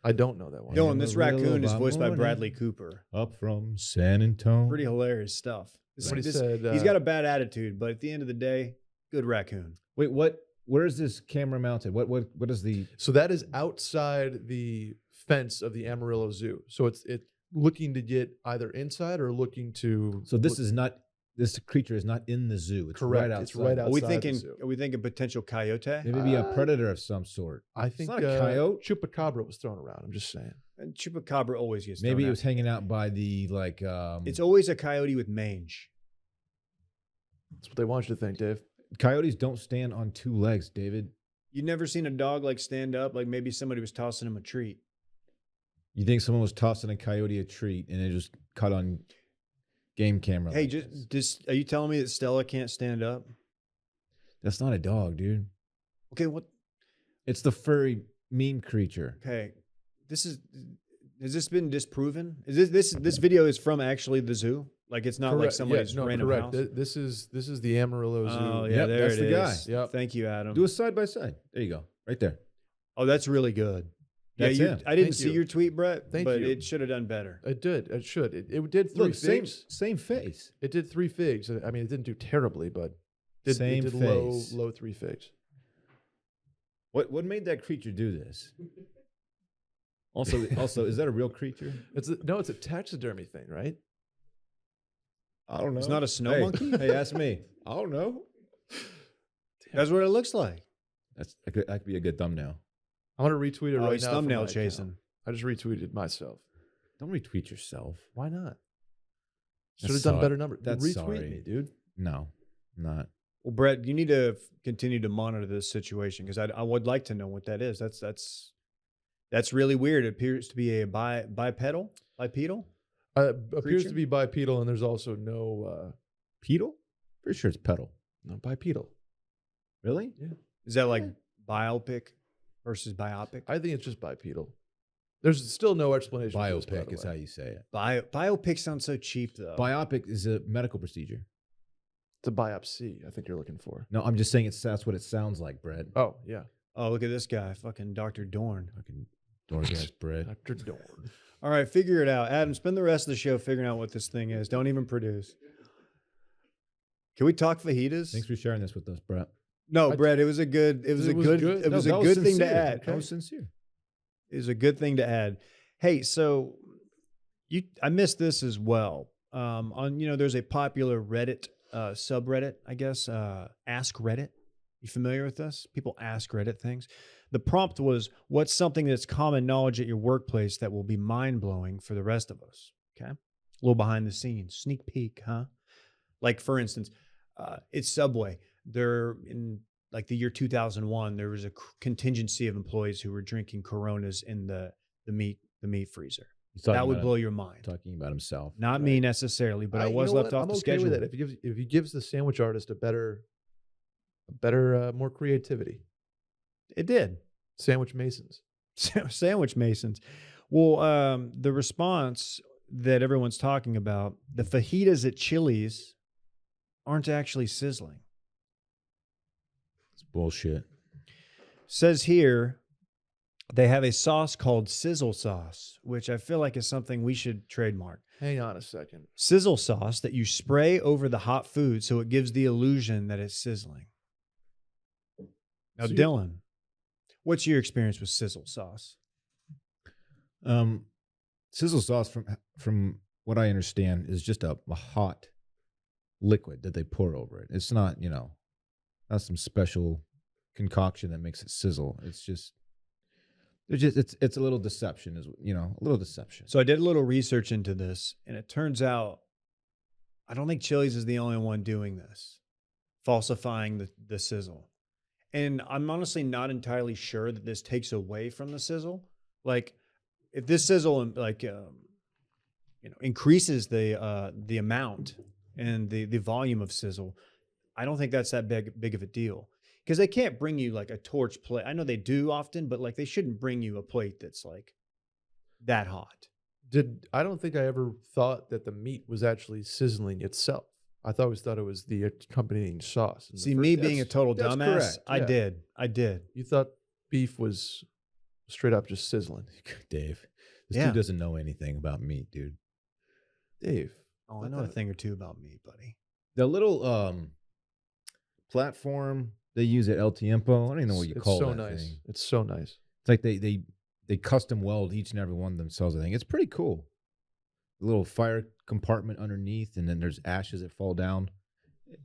I don't know that one. Dylan, this Amarillo raccoon is by voiced by morning. Bradley Cooper. Up from San Antonio. Pretty hilarious stuff. Somebody said he's got a bad attitude, but at the end of the day, good raccoon. Wait, what? Where is this camera mounted? What is the? So that is outside the fence of the Amarillo Zoo. So it's looking to get either inside or looking to. So this is not. This creature is not in the zoo. It's Correct. right outside. It's right Are we outside the thinking? zoo. Are we thinking potential coyote? Maybe a Uh, predator of some sort. I It's think not a coyote. Chupacabra was thrown around. I'm just saying. And Chupacabra always gets. Maybe thrown it was out. hanging out by the It's always a coyote with mange. That's what they want you to think, Dave. Coyotes don't stand on two legs, David. You never seen a dog like stand up? Like maybe somebody was tossing him a treat. You think someone was tossing a coyote a treat and it just caught on game camera? Hey, like just are you telling me that Stella can't stand up? that's not a dog, dude. Okay, what? It's the furry meme creature. Okay, has this been disproven? Is this video is from actually the zoo? Like it's not like Correct. somebody's random correct. house. This is the Amarillo Zoo. Oh yeah, Yep, there that's it the is. guy. Yep. Thank you, Adam. Do a side by side. There you go, right there. Oh, that's really good. That's yeah, him. I didn't Thank see you. your tweet, Brett, Thank but you. it should have done better. It did. It should. It did 3 Look, same figs. face. It did 3 figs. I mean, it didn't do terribly, but it Same did face. low 3 figs. What made that creature do this? Also, is that a real creature? It's a taxidermy thing, right? I don't know. It's not a snow Hey, monkey? Hey, ask me. I don't know. That's what it looks like. That could be a good thumbnail. I'm gonna retweet it Oh, right he's now. from thumbnail my chasing. account. I just retweeted myself. Don't retweet yourself. Why not? That's Should have done sorry. better numbers. That's Retweet sorry. me, dude. No, not. Well, Brett, you need to continue to monitor this situation because I would like to know what that is. That's really weird. It appears to be a bipedal. Appears Creature? to be bipedal, and there's also no Pedal? Pretty sure it's pedal. bipedal. Really? Is that like biopic versus biopic? I think it's just bipedal. There's still no explanation. for this, by Biopic the is way. how you say it. Biopic sounds so cheap though. Biopic is a medical procedure. It's a biopsy. I think you're looking for. No, I'm just saying that's what it sounds like, Brett. Oh yeah, Oh, look at this guy, fucking Dr. Dorn. Fucking Dorgas, Brett. Dr. Dorn. All right, figure it out. Adam, spend the rest of the show figuring out what this thing is. Don't even produce. Can we talk fajitas? Thanks for sharing this with us, Brett. No, I- Brett, it was a good It was good good. it was No, a that good thing to sincere. add. That was sincere. It was a good thing to add. Hey, so I missed this as well. There's a popular Reddit subreddit, I guess, Ask Reddit. You familiar with this? People ask Reddit things. The prompt was, what's something that's common knowledge at your workplace that will be mind-blowing for the rest of us? Okay. A little behind the scenes, sneak peek, huh? Like, for instance, it's Subway. They're in like the year 2001, there was a contingency of employees who were drinking Coronas in the meat freezer. That would blow your mind. Talking about himself. Not me necessarily, but I was left off I'm the okay schedule. with that. If he gives the sandwich artist a better, more creativity. It did. Sandwich Masons. Sandwich Masons. Well, the response that everyone's talking about, the fajitas at Chili's aren't actually sizzling. It's bullshit. Says here, they have a sauce called Sizzle sauce, which I feel like is something we should trademark. Hang on a second. Sizzle sauce that you spray over the hot food so it gives the illusion that it's sizzling. Now, So you- Dylan, what's your experience with sizzle sauce? Sizzle sauce, from what I understand, is just a hot liquid that they pour over it. It's not, not some special concoction that makes it sizzle. It's just it's a little deception, a little deception. So I did a little research into this, and it turns out I don't think Chili's is the only one doing this, falsifying the sizzle. And I'm honestly not entirely sure that this takes away from the sizzle. Like, if this sizzle increases the amount and the volume of sizzle, I don't think that's that big of a deal. Because they can't bring you like a torch plate. I know they do often, but like they shouldn't bring you a plate that's like that hot. I don't think I ever thought that the meat was actually sizzling itself. I always thought it was the accompanying sauce. See, me being a total that's dumbass, correct, I yeah. did. You thought beef was straight up just sizzling. Dave, this Yeah. dude doesn't know anything about meat, dude. Dave. Oh, I know a thing or two about meat, buddy. The little platform they use at El Tiempo, I don't even know what you It's call so that nice. thing. It's so nice. It's like they custom weld each and every one of themselves. I think it's pretty cool. A little fire compartment underneath, and then there's ashes that fall down.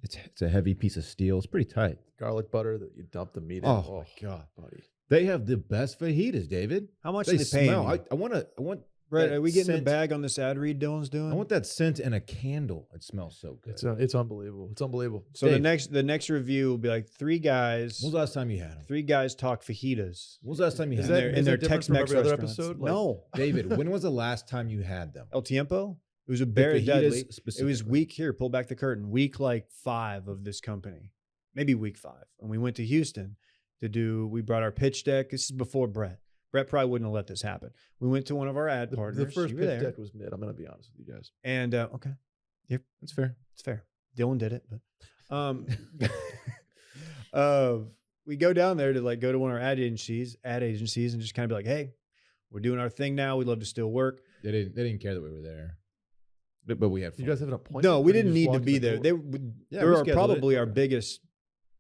It's a heavy piece of steel. It's pretty tight. Garlic butter that you dump the meat in. Oh, my God. buddy. They have the best fajitas, David. How much They are they paying smell. you? I want Brett, that are we getting the scent. bag on this ad read Dylan's doing? I want that scent and a candle. It smells so good. It's unbelievable. It's unbelievable. So Dave. the next review will be like three guys. When was the last time you had them? Three guys talk fajitas. When was the last time you Is had that- them? in their different from Tex-Mex every other restaurants. episode? Like- No, David, when was the last time you had them? El Tiempo. It was a The very fajitas deadly. It was specifically. week here. Pull back the curtain. Week like 5 of this company, maybe week 5, and we went to Houston to do. We brought our pitch deck. This is before Brett. Brett probably wouldn't have let this happen. We went to one of our ad partners. The first You were pitch there. deck was mid. I'm going to be honest with you guys. And okay, yep, That's fair. it's fair. Dylan did it, but we go down there to like go to one of our ad agencies, and just kind of be like, hey, we're doing our thing now. We'd love to still work. They didn't care that we were there, but we had Did fun. you guys have an appointment? No, or we did didn't you just need to walk in be the there. door? They Yeah, they we are scheduled it. probably our Okay. biggest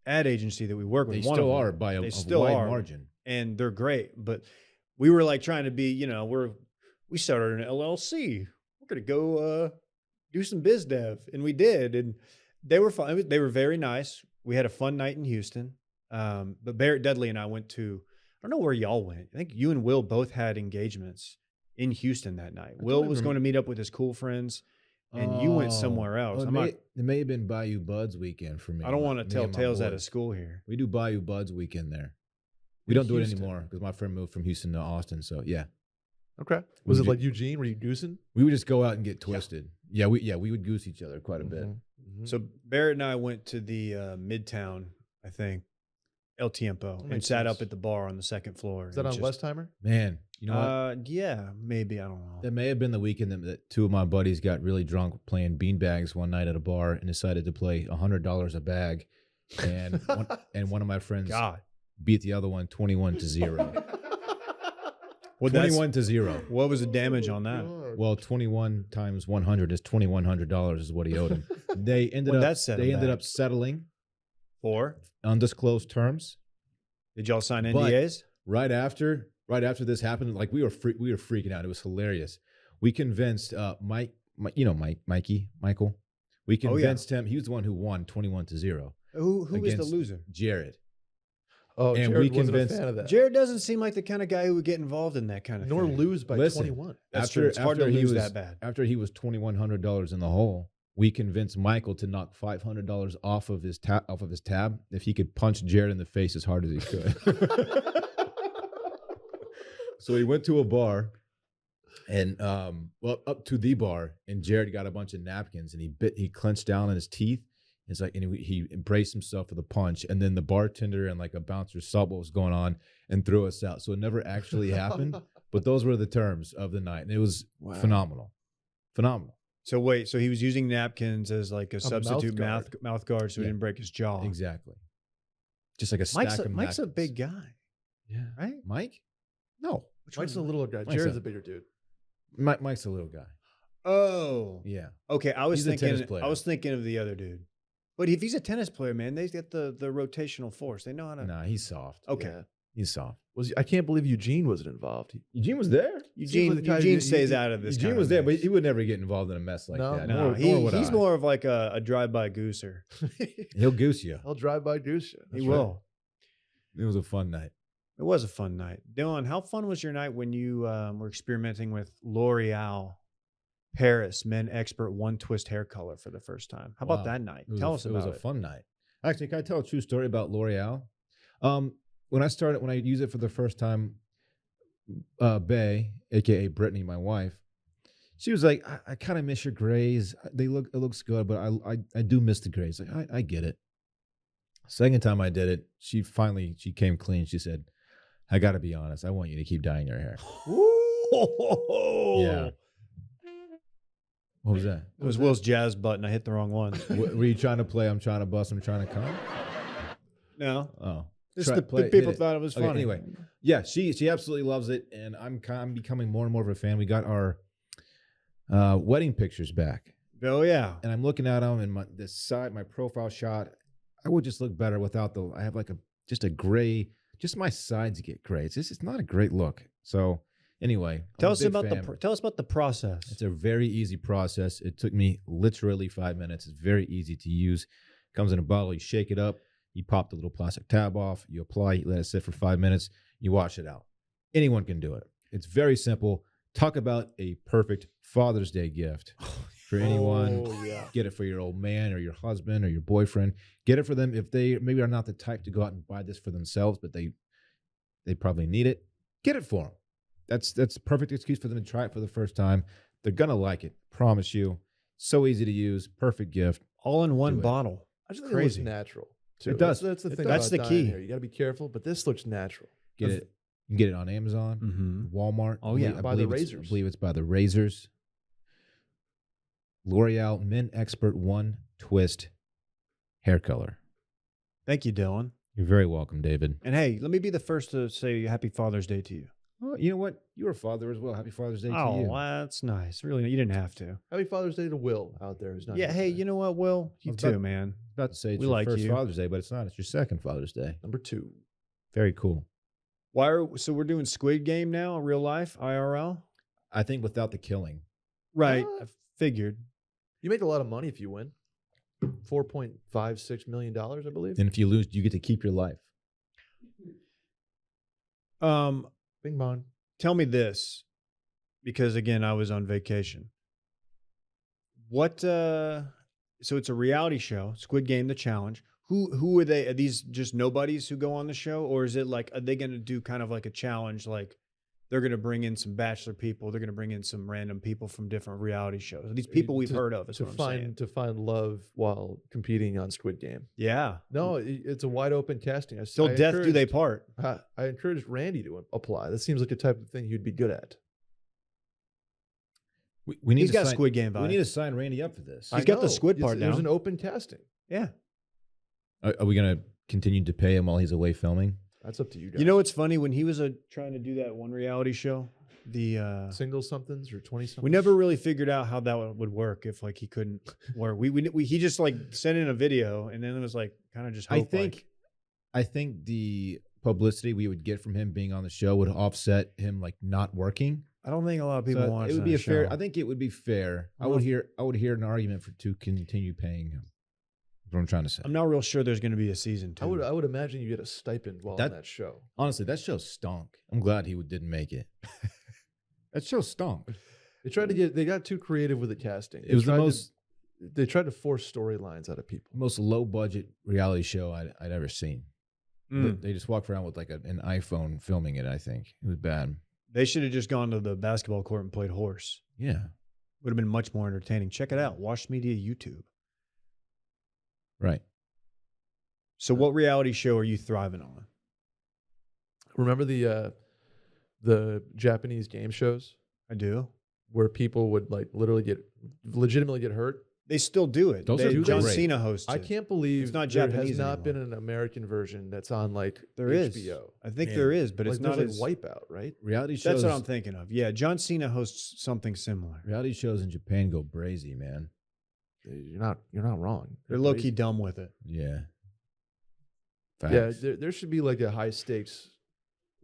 ad agency that we work with. They one still of them. are by They a still wide are. margin. And they're great. But we were like trying to be, we started an LLC. We're gonna go do some biz dev, and we did, and they were fun. They were very nice. We had a fun night in Houston. But Barrett Dudley and I went to. I don't know where y'all went. I think you and Will both had engagements in Houston that night. Will was going to meet up with his cool friends, and you went somewhere else. It may have been Bayou Buds weekend for me. I don't want to Me tell and my tales out of boys. school here. We do Bayou Buds weekend there. We don't do it Houston. anymore because my friend moved from Houston to Austin. So yeah, Okay. Was We it did- like Eugene? Were you goosing? we would just go out and get twisted. Yeah, we would goose each other quite a bit. Mhm. So Barrett and I went to the Midtown, I think, El Tiempo, That and makes sat sense. up at the bar on the second floor. Is that and on just- West Timer? Man, you know what? Yeah, maybe. I don't know. That may have been the weekend that two of my buddies got really drunk playing beanbags one night at a bar and decided to play $100 a bag, and one of my friends God. beat the other one 21-0. Well, that's- 21-0. What was the damage on that? Well, 21 times 100 is $2,100 is what he owed him. They ended What'd up that set him they ended back? up settling Four? undisclosed terms. Did y'all sign But- NDAs? Right after this happened, like we were freaking out. It was hilarious. We convinced Michael. We Oh, yeah. convinced him. He was the one who won 21-0. Who was the against loser? Jared. Oh, And Jared we wasn't convinced- a fan of that. Jared doesn't seem like the kind of guy who would get involved in that kind of Nor thing. lose by Listen, 21. That's true. It's hard to lose that bad. After he was $2,100 in the hole, we convinced Michael to knock $500 off of his tab if he could punch Jared in the face as hard as he could. So he went to a bar, and up to the bar, and Jared got a bunch of napkins, and he clenched down on his teeth. It's like, and he embraced himself for the punch, and then the bartender and like a bouncer saw what was going on and threw us out. So it never actually happened, but those were the terms of the night, and it was Wow. phenomenal. So wait, so he was using napkins as like a substitute mouth mouth guard so he Yeah. didn't break his jaw. Exactly. Just like a stack of Mike's a napkins. big guy, Yeah. right? Mike? No. Mike's a little guy. Mike's Jared's a- a bigger dude. Mike's a little guy. Oh, Yeah. okay. I was He's a tennis thinking. player. I was thinking of the other dude. But if he's a tennis player, man, they get the rotational force. They know how to. Nah, he's soft. Okay. Yeah. He's soft. I can't believe Eugene wasn't involved. Eugene was there. Eugene like the kind Eugene of- stays out of this. Eugene kind was of there, but mess. he would never get involved in a mess like No. that. No, Nor would he's I. more of like a drive-by gooser. He'll goose you. I'll drive by goose you. He will. It was a fun night. It was a fun night. Dylan, how fun was your night when you were experimenting with L'Oreal Paris Men Expert One Twist hair color for the first time? How about Wow. that night? It was Tell a- us It about was it. a fun night. Actually, can I tell a true story about L'Oreal? When I used it for the first time, Bay, aka Brittany, my wife, she was like, "I kind of miss your grays. It looks good, but I do miss the grays." Like, I get it. Second time I did it, she came clean. She said, "I got to be honest. I want you to keep dyeing your hair." Yeah. What was that? It was Will's jazz button. I hit the wrong one. Were you trying to play? I'm trying to bust. I'm trying to come. No. Oh, Just Try- the play it, people hit it. thought it was Okay, funny. anyway. Yeah, she absolutely loves it, and I'm becoming more and more of a fan. We got our wedding pictures back, Oh, yeah. and I'm looking at them, and my profile shot, I would just look better without I have like just a gray, just my sides get gray. It's not a great look. So anyway, I'm Tell a us big about fan. tell us about the process. It's a very easy process. It took me literally 5 minutes. It's very easy to use. Comes in a bottle. You shake it up. You pop the little plastic tab off. You apply. You let it sit for 5 minutes. You wash it out. Anyone can do it. It's very simple. Talk about a perfect Father's Day gift for anyone. Oh, yeah. Get it for your old man or your husband or your boyfriend. Get it for them if they maybe are not the type to go out and buy this for themselves, but they probably need it. Get it for them. That's a perfect excuse for them to try it for the first time. They're gonna like it. Promise you. So easy to use. Perfect gift. All in one Do it. bottle. I just think Crazy. it looks natural. Too. It does. That's the It thing. does. That's about the dyeing key. hair. You got to be careful, but this looks natural. Get it. You can get it on Amazon, Mm-hmm. Walmart. Oh, yeah. I By the believe razors. I believe it's by the razors. L'Oreal Men Expert One Twist hair color. Thank you, Dylan. You're very welcome, David. And hey, let me be the first to say Happy Father's Day to you. Oh, you know what? You're a father as well. Happy Father's Day to Oh, you. that's nice. Really, you didn't have to. Happy Father's Day to Will out there who's not. Yeah. here Hey, today. you know what, Will? You was too, about- man. About to say it's We your like first you. Father's Day, but it's not. It's your second Father's Day. Number 2. Very cool. So we're doing Squid Game now, real life, IRL. I think without the killing. Right. Ah. I figured. You make a lot of money if you win. $4.56 million, I believe. And if you lose, you get to keep your life. Bing bong. Tell me this, because again, I was on vacation. What? So it's a reality show, Squid Game, the challenge. Who are they? Are these just nobodies who go on the show, or is it like are they going to do kind of like a challenge? Like they're going to bring in some bachelor people, they're going to bring in some random people from different reality shows. These people we've heard of. Is to what I'm find saying. to find love while competing on Squid Game. Yeah. No, it's a wide open casting. Till death do they encouraged- part. I encouraged Randy to apply. That seems like the type of thing he'd be good at. We need He's to got sign, Squid Game vibes. We need to sign Randy up for this. He's got the know. Squid part There's down. an open casting. Yeah. Are we going to continue to pay him while he's away filming? That's up to you guys. You know what's funny? When he was trying to do that one reality show, the single somethings or 20 something. we never really figured out how that would work if like he couldn't work. He just like sent in a video and then it was like kind of just hope, I think the publicity we would get from him being on the show would offset him like not working. I don't think a lot of people So want it would be a fair. I think it would be fair. I Well, would hear an argument to continue paying him. That's what I'm trying to say. I'm not real sure there's going to be a season 2. I would imagine you get a stipend while on that show. Honestly, that show stunk. I'm glad he didn't make it. That show stunk. They got too creative with the casting. It was They tried to force storylines out of people. most low budget reality show I'd ever seen. Mm. They just walked around with like an iPhone filming it. I think it was bad. They should have just gone to the basketball court and played horse. Yeah. Would have been much more entertaining. Check it out. Wash Media YouTube. Right. So what reality show are you thriving on? Remember the Japanese game shows I do. where people would like legitimately get hurt? They still do it. Those are John great. Cena hosts I it. can't believe It's not there Japanese has not anymore. been an American version that's on like There is. HBO. I think Man. there is, but Like, it's not there's as like Wipeout, right? Reality shows. That's what I'm thinking of. Yeah, John Cena hosts something similar. Reality shows in Japan go brazy, man. You're not wrong. They're low key dumb with it. Yeah. Yeah, Facts. there should be like a high stakes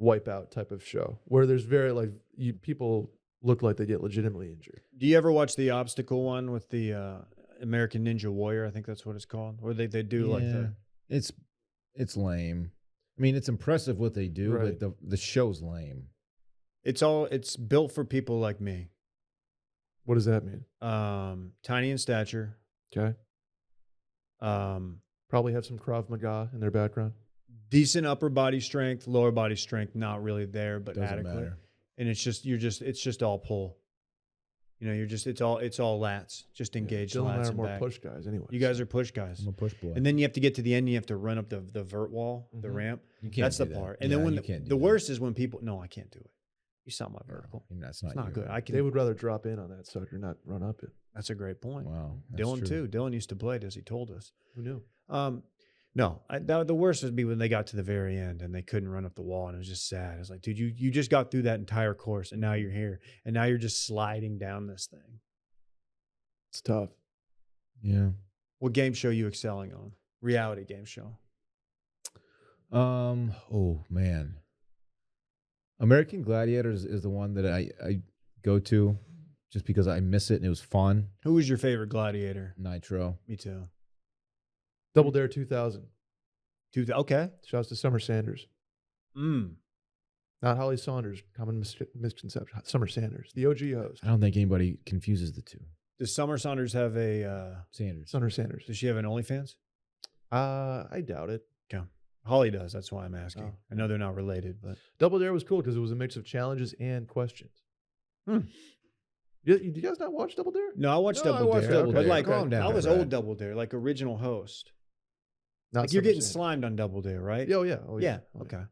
Wipeout type of show where there's very like people look like they get legitimately injured. Do you ever watch the obstacle one with the American Ninja Warrior? I think that's what it's called. Where they do like the It's lame. I mean, it's impressive what they do, Right. but the show's lame. it's built for people like me. What does that mean? Tiny in stature. Okay. Probably have some Krav Maga in their background. Decent upper body strength, lower body strength, not really there, but Doesn't adequate. matter. And it's just all pull. You know, it's all lats, just engage Dylan and lats I are and more back. push guys anyway. You guys are push guys. I'm a push boy. And then you have to get to the end. You have to run up the vert wall, the Mhm. ramp. you can't That's do the that. part. And Yeah, then when you can't do the that. worst is when people. No, I can't do it. You saw my No, vertical. that's It's not you. good. I can. They would rather drop in on that sucker, not run up it. That's a great point. Wow. that's Dylan true. too. Dylan used to play it as he told us. Who knew? No, the worst would be when they got to the very end and they couldn't run up the wall, and it was just sad. It's like, dude, you just got through that entire course, and now you're here, and now you're just sliding down this thing. It's tough. Yeah. What game show you excelling on? Reality game show. Oh man. American Gladiators is the one that I go to just because I miss it and it was fun. Who was your favorite gladiator? Nitro. Me too. Double Dare 2000. Okay. Shouts to Summer Sanders. Not Holly Saunders. Common misconception. Summer Sanders, the OG host. I don't think anybody confuses the two. Does Summer Saunders have a? Sanders. Summer Sanders. Does she have an OnlyFans? I doubt it. Okay. Holly does. That's why I'm asking. Oh. I know they're not related, but Double Dare was cool because it was a mix of challenges and questions. Hmm. You guys not watch Double Dare? no, I watched No, I Double watched Dare. Double But Dare. like, Calm down, I was Brad. old Double Dare, like original host. Not Like you're Summer getting Sanders. slimed on Double Dare, right? Oh yeah. Oh Yeah. Oh, Okay.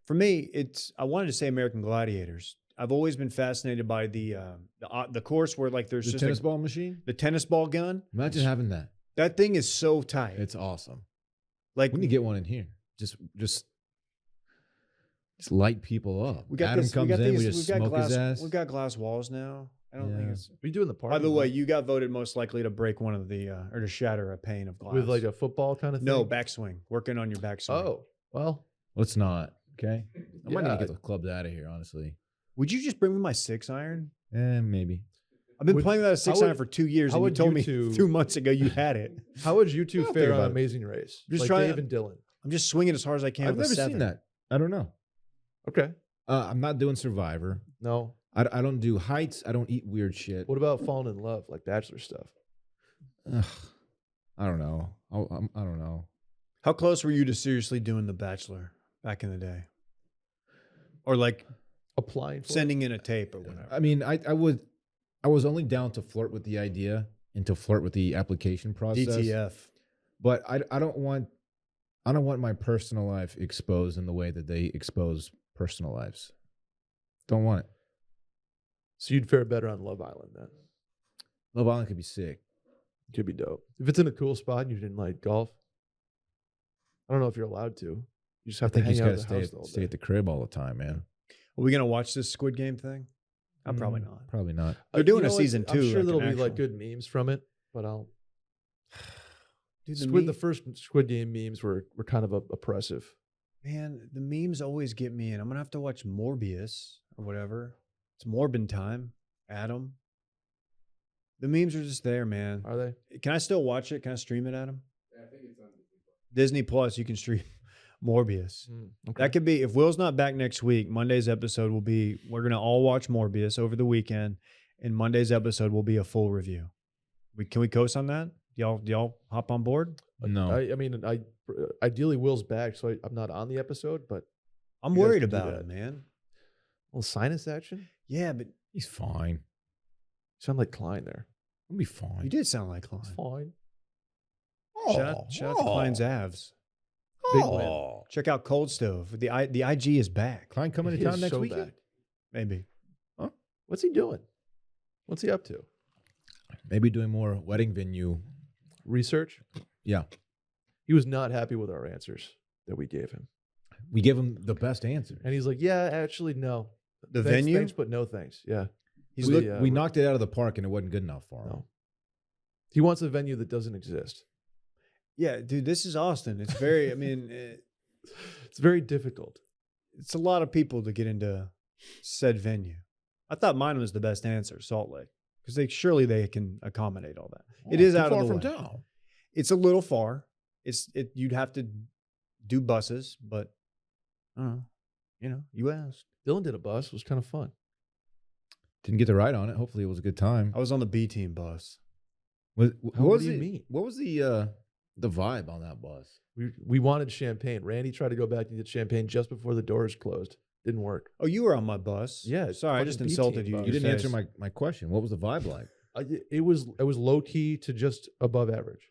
For me, I wanted to say American Gladiators. I've always been fascinated by the course where like there's The just tennis like, ball machine? the tennis ball gun. Imagine having that. That thing is so tight. It's awesome. like We need to get one in here. Just light people up. we got Adam this, comes we got in, these, we just we've got smoke glass, his ass. We've got glass walls now. I don't think Yeah. it's. We do in the park. By the way, you got voted most likely to break one of the or to shatter a pane of glass with like a football kind of thing. no backswing. Working on your backswing. Oh well. Let's not. Okay. I might need Yeah. to get the clubs out of here, honestly. Would you just bring me my 6-iron? Maybe. I've been Would- playing that how 6-iron would- for 2 years, how and you would told you me two- 2 months ago you had it. How would you two I'll fare think on about it. Amazing Race? Just Like try Dave it. and Dylan. I'm just swinging as hard as I can I've with never a 7. seen that. I don't know. Okay. I'm not doing Survivor. No. I don't do heights. I don't eat weird shit. What about falling in love, like Bachelor stuff? Ugh, I don't know. I don't know. How close were you to seriously doing The Bachelor back in the day? Or like Applying for sending in a tape or whatever? I mean, I was only down to flirt with the idea and to flirt with the application process. DTF. But I don't want my personal life exposed in the way that they expose personal lives. Don't want it. So you'd fare better on Love Island then. Love Island could be sick. Could be dope. If it's in a cool spot and you didn't like golf, I don't know if you're allowed to. You just I have to think he's hang got out to at the house all stay day. at the crib all the time, man. Are we gonna watch this Squid Game thing? I'm probably Mm, not. Probably not. They're doing You a know what? season 2. I'm sure like there'll an be like actual- good memes from it, but I'll. Dude, Squid, the first Squid Game memes were kind of oppressive. Man, the memes always get me in. I'm gonna have to watch Morbius or whatever. It's Morbin time. Adam. The memes are just there, man. Are they? Can I still watch it? Can I stream it, Adam? Yeah, I think it's on Disney Plus. You can stream Morbius. Okay. That could be, if Will's not back next week, Monday's episode will be, we're going to all watch Morbius over the weekend, and Monday's episode will be a full review. Can we coast on that? Do y'all hop on board? No. I mean, ideally Will's back, so I'm not on the episode, but I'm You guys worried can do about that. it, man. a little sinus action. Yeah, but He's fine. You sound like Klein there. He'll be fine. you did sound like It's Klein. fine. Shout out to Klein's abs. Big Oh. Check out Cold Stove. The IG is back. Klein coming He to town is next so weekend? back. Maybe. What's he doing? What's he up to? Maybe doing more wedding venue. Research? Yeah. He was not happy with our answers that we gave him. We give him the best answer. And he's like, yeah, actually, no. The Thanks, venue? Thanks, but no thanks. Yeah. He's We, look. We knocked it out of the park and it wasn't good enough for him. No. He wants a venue that doesn't exist. Yeah, dude, this is Austin. It's very, I mean, It's very difficult. it's a lot of people to get into said venue. I thought mine was the best answer, Salt Lake, because they can accommodate all that. It is too out of far the from way. town. It's a little far. You'd have to do buses, but I don't know. You know, you asked. Dylan did a bus. It was kind of fun. Didn't get to ride on it. Hopefully, it was a good time. I was on the B team bus. What How was do you it? mean? What was the vibe on that bus? We wanted champagne. Randy tried to go back and get champagne just before the doors closed. Didn't work. Oh, you were on my bus. Yeah, Sorry, I just fucking B insulted team you. bus. You to didn't your answer face. my question. What was the vibe like? It was low key to just above average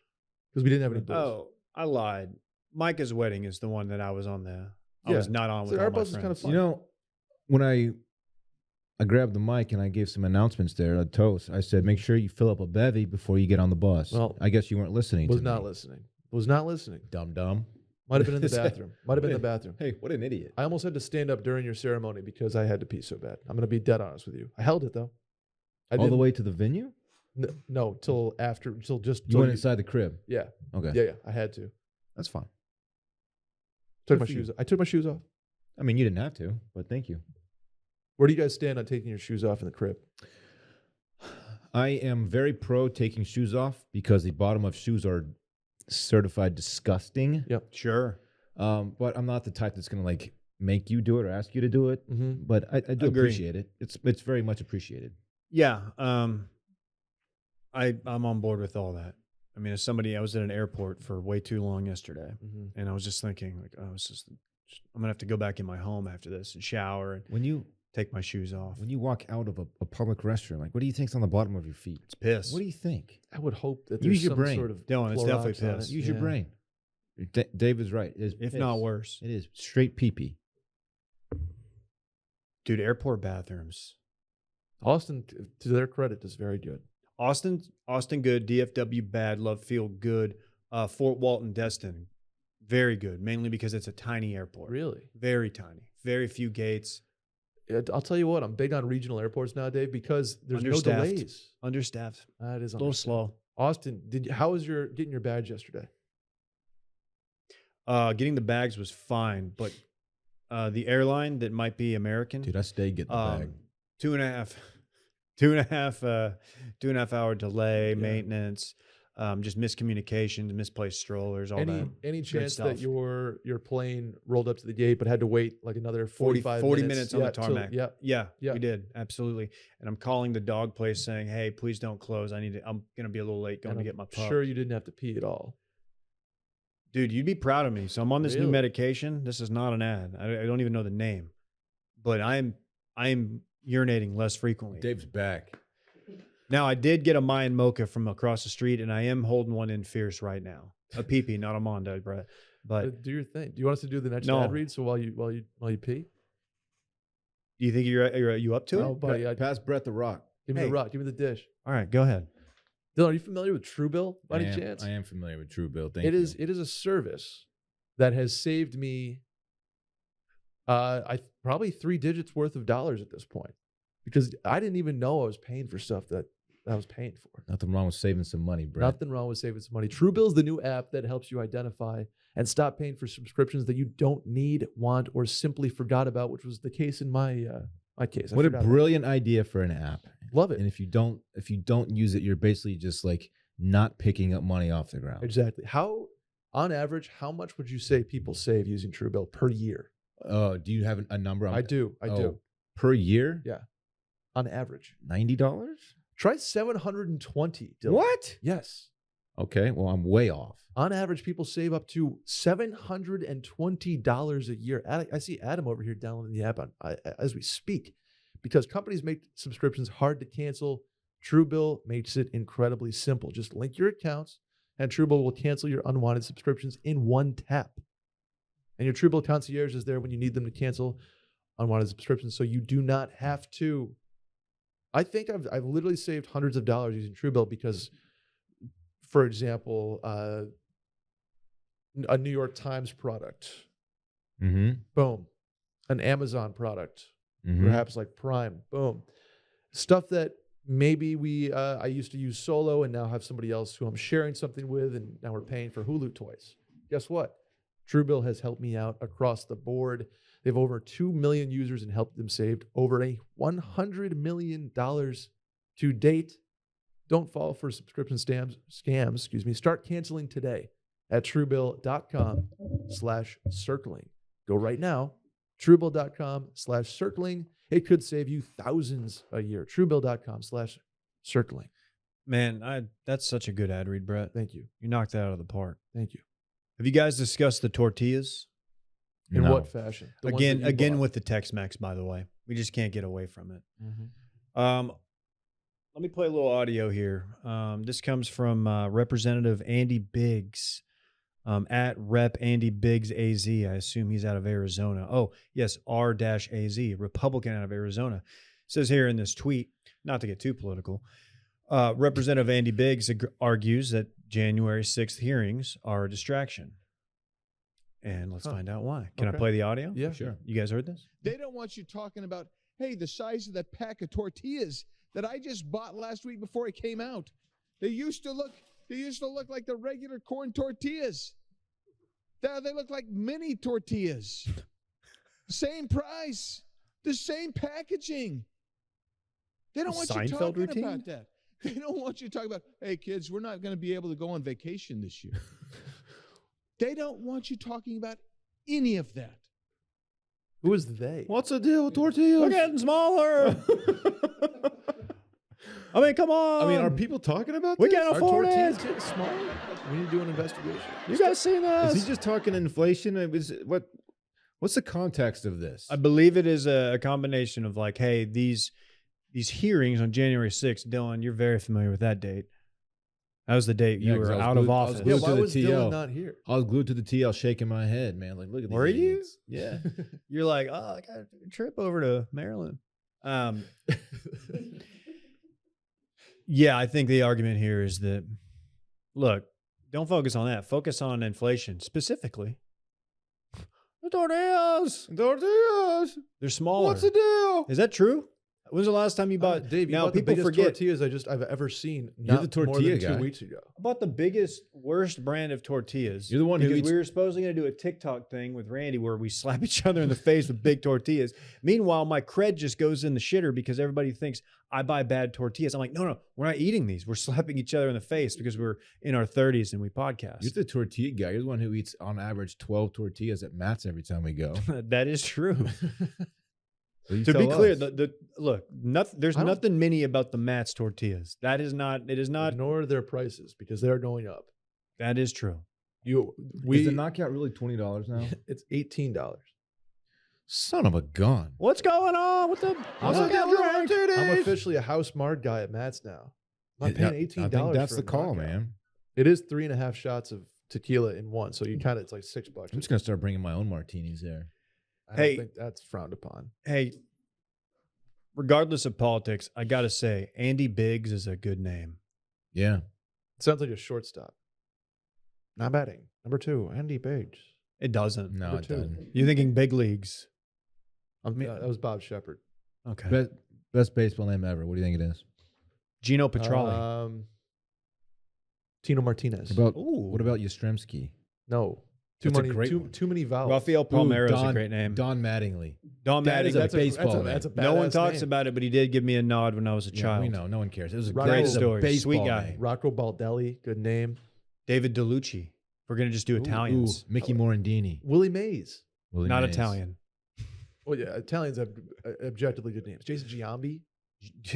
because we didn't have any booze. Oh, I lied. Micah's wedding is the one that I was on there. I Yeah. was not on So with our all my bus is kinda friends. fun. You know, when I grabbed the mic and I gave some announcements there, a toast. I said, make sure you fill up a bevy before you get on the bus. Well, I guess you weren't listening. was to not me. listening. Was not listening. Dumb dumb. Might have been in the bathroom. Might have been in the bathroom. Hey, what an idiot! I almost had to stand up during your ceremony because I had to pee so bad. I'm going to be dead honest with you. I held it though. I All the didn't- way to the venue. No, till just. You till went inside the crib. Yeah, Okay, yeah. I had to. that's fine. Took Good my for you. shoes. I took my shoes off. I mean, you didn't have to, but thank you. Where do you guys stand on taking your shoes off in the crib? I am very pro taking shoes off because the bottom of shoes are certified disgusting. Yep. Sure. But I'm not the type that's gonna like make you do it or ask you to do it, Mm-hmm. but I do Agree. appreciate it. It's very much appreciated. Yeah. I'm on board with all that. I mean, as somebody, I was at an airport for way too long yesterday, Mm-hmm. and I was just thinking, like, oh, I'm gonna have to go back in my home after this and shower and When you take my shoes off. walk out of a public restroom, like what do you think's on the bottom of your feet? It's piss. What do you think? I would hope that Use there's your some brain. sort of Dylan, it's definitely Clorox on piss. it. Use your Yeah. brain. Dave is right. It is if piss. not worse, It is straight pee-pee. dude. Airport bathrooms. Austin, to their credit, is very good. Austin good. DFW bad. Love Field good. Fort Walton Destin, very good. Mainly because it's a tiny airport. Really? Very tiny. Very few gates. Yeah, I'll tell you what, I'm big on regional airports now, Dave, because there's no Understaffed. delays. Understaffed. That is A little slow. Austin, how was your getting your badge yesterday? Getting the bags was fine, but the airline that might be American, Dude, I stay getting the bag. 2.5 hour delay, Yeah. maintenance, just miscommunications, misplaced strollers, all that. Any chance that stuff. your plane rolled up to the gate but had to wait like another 40 45 minutes on the tarmac. Yeah. Yeah, we did. Absolutely. And I'm calling the dog place saying, hey, please don't close. I'm going to be a little late going And to I'm get my pup. sure you didn't have to pee at all. Dude, you'd be proud of me. So I'm on this new Really? medication. This is not an ad. I don't even know the name, but I am urinating less frequently. Dave's back. Now, I did get a Mayan mocha from across the street, and I am holding one in fierce right now. A pee-pee, not a Mondo, Brett. But Do your thing. Do you want us to do the next No. ad read? So while you pee, do you think are you up to Oh, it? buddy, Pass Brett the rock. give me Hey. the rock. Give me the dish. All right, go ahead. Dylan, are you familiar with Truebill by any I am, chance? I am familiar with Truebill. Thank It you. is a service that has saved me probably 3 digits worth of dollars at this point, because I didn't even know I was paying for stuff that I was paying for. Nothing wrong with saving some money, Brett. Nothing wrong with saving some money. Truebill is the new app that helps you identify and stop paying for subscriptions that you don't need, want, or simply forgot about, which was the case in my case. I What a forgot about brilliant idea for an app. it. Love it. And if you don't use it, you're basically just like not picking up money off the ground. Exactly. On average, how much would you say people save using Truebill per year? Do you have a number? I do. Per year? Yeah. On average. $90? Try 720, Dylan. What? Yes. Okay, well, I'm way off. On average, people save up to $720 a year. I see Adam over here downloading the app as we speak, because companies make subscriptions hard to cancel. Truebill makes it incredibly simple. Just link your accounts, and Truebill will cancel your unwanted subscriptions in one tap. And your Truebill concierge is there when you need them to cancel unwanted subscriptions, so you do not have to. I think I've literally saved hundreds of dollars using Truebill because, for example, a New York Times product, Mm-hmm. boom, an Amazon product, Mm-hmm. perhaps like Prime, boom, stuff that maybe I used to use solo and now have somebody else who I'm sharing something with, and now we're paying for Hulu toys. Guess what? Truebill has helped me out across the board. They have over 2 million users and helped them save over $100 million to date. Don't fall for subscription scams. Start canceling today at Truebill.com/circling. Go right now. Truebill.com/circling. It could save you thousands a year. Truebill.com/circling. Man, that's such a good ad read, Brett. Thank you. You knocked that out of the park. Thank you. Have you guys discussed the tortillas? In No. what fashion? The ones that you Again bought. with the Tex-Mex, by the way. We just can't get away from it. Mhm. Let me play a little audio here. This comes from Representative Andy Biggs, at Rep Andy Biggs AZ. I assume he's out of Arizona. Oh, yes, R-AZ, Republican out of Arizona. It says here in this tweet, not to get too political, Representative Andy Biggs argues that January 6th hearings are a distraction. And let's find out why. Can I Okay. play the audio? Yeah. Sure. You guys heard this? They don't want you talking about, hey, the size of that pack of tortillas that I just bought last week before it came out. They used to look like the regular corn tortillas. Now they look like mini tortillas. Same price, the same packaging. They don't want you Seinfeld talking routine? about that. They don't want you talking about, hey, kids, we're not going to be able to go on vacation this year. They don't want you talking about any of that. Who is they? What's the deal with tortillas? We're getting smaller. I mean, come on. I mean, are people talking about We this? can't Are afford tortillas it. getting smaller? We need to do an investigation. You guys seen this? Is he just talking inflation? What's the context of this? I believe it is a combination of like, hey, these hearings on January 6th, Dylan, you're very familiar with that date. That was the date Yeah, you 'cause were I was out of glued- I was office. glued Yeah, to why the was TL. Dylan not here? I was glued to the TL, shaking my head, man. Like, look at these. Were you? idiots. Yeah. You're like, oh, I got a trip over to Maryland. Yeah, I think the argument here is that, look, don't focus on that. Focus on inflation specifically. The tortillas. Tortillas. They're smaller. What's the deal? Is that true? When's the last time you bought? Dave, you now bought the people biggest forget. tortillas I've ever seen. You're Not the tortilla more than guy. 2 weeks ago. I bought the biggest, worst brand of tortillas. You're the one who because eats- we were supposedly going to do a TikTok thing with Randy where we slap each other in the face with big tortillas. Meanwhile, my cred just goes in the shitter because everybody thinks I buy bad tortillas. I'm like, no, we're not eating these. We're slapping each other in the face because we're in our 30s and we podcast. You're the tortilla guy. You're the one who eats, on average, 12 tortillas at Matt's every time we go. That is true. So you To be tell clear, us. look, there's I don't- nothing mini about the Matt's tortillas. That is not. It is not. Ignore their prices because they're going up. That is true. Is the knockout really $20 now? It's $18. Son of a gun. What's going on with the? I'm What's a- drink? I'm officially a house mark guy at Matt's now. I'm Yeah, paying $18. I think that's for the a call, knockout. man. It is 3.5 shots of tequila in one, so you kind of it's like $6. I'm just gonna start bringing my own martinis there. I Hey. don't think that's frowned upon. Hey, regardless of politics, I gotta say, Andy Biggs is a good name. Yeah. It sounds like a shortstop. Not batting. Number 2, Andy Biggs. It doesn't. No, Number it 2. doesn't. You're thinking big leagues. That was Bob Shepard. Okay. Best baseball name ever. What do you think it is? Gino Petrali. Tino Martinez. What about Yastrzemski? No. Too That's a many. great Too many vowels. Rafael Palmeiro is a Don- great name. Don Mattingly. Don that Mattingly. is a That's baseball name. That's a No one badass talks name. about it, but he did give me a nod when I was a Yeah, child. we know. No one cares. It was a Great great story. baseball Sweet guy. name. Rocco Baldelli. Good name. David DeLucci. We're gonna just do Italians. Ooh, Mickey Morandini. Willie Mays. Willie Not Mays. Italian. Well, yeah, Italians have objectively good names. Jason Giambi.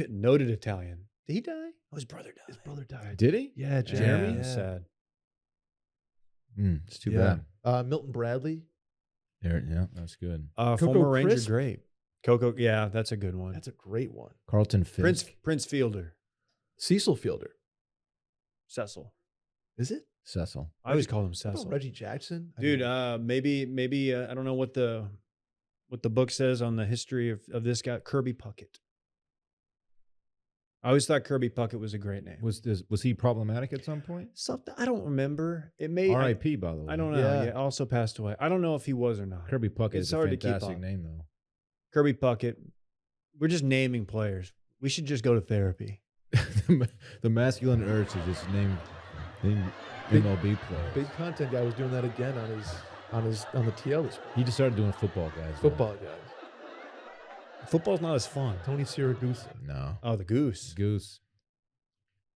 Noted Italian. Did he die? Oh, his brother died. His brother died. Did he? Yeah, Jeremy? Yeah, sad. It's too Yeah. bad. Milton Bradley. Yeah, that's good. Coco Former Ranger, Crisp. great. Coco, yeah, that's a good one. That's a great one. Carlton Fisk. Prince Fielder. Cecil Fielder. Cecil. Is it? Cecil. I always call him What about Cecil. Reggie Jackson. I Dude, mean, maybe I don't know what the book says on the history of this guy, Kirby Puckett. I always thought Kirby Puckett was a great name. Was he problematic at some point? Something I don't remember. It may R.I.P. By the way. I don't know. Yeah. Yeah, also passed away. I don't know if he was or not. Kirby Puckett It's is a hard to keep fantastic on. name though. Kirby Puckett. We're just naming players. We should just go to therapy. The masculine urge to just name MLB players. big content guy was doing that again on the TL this week. He just started doing football guys. though. Football guys. Football's not as fun. Tony Siragusa. No. Oh, the Goose. Goose.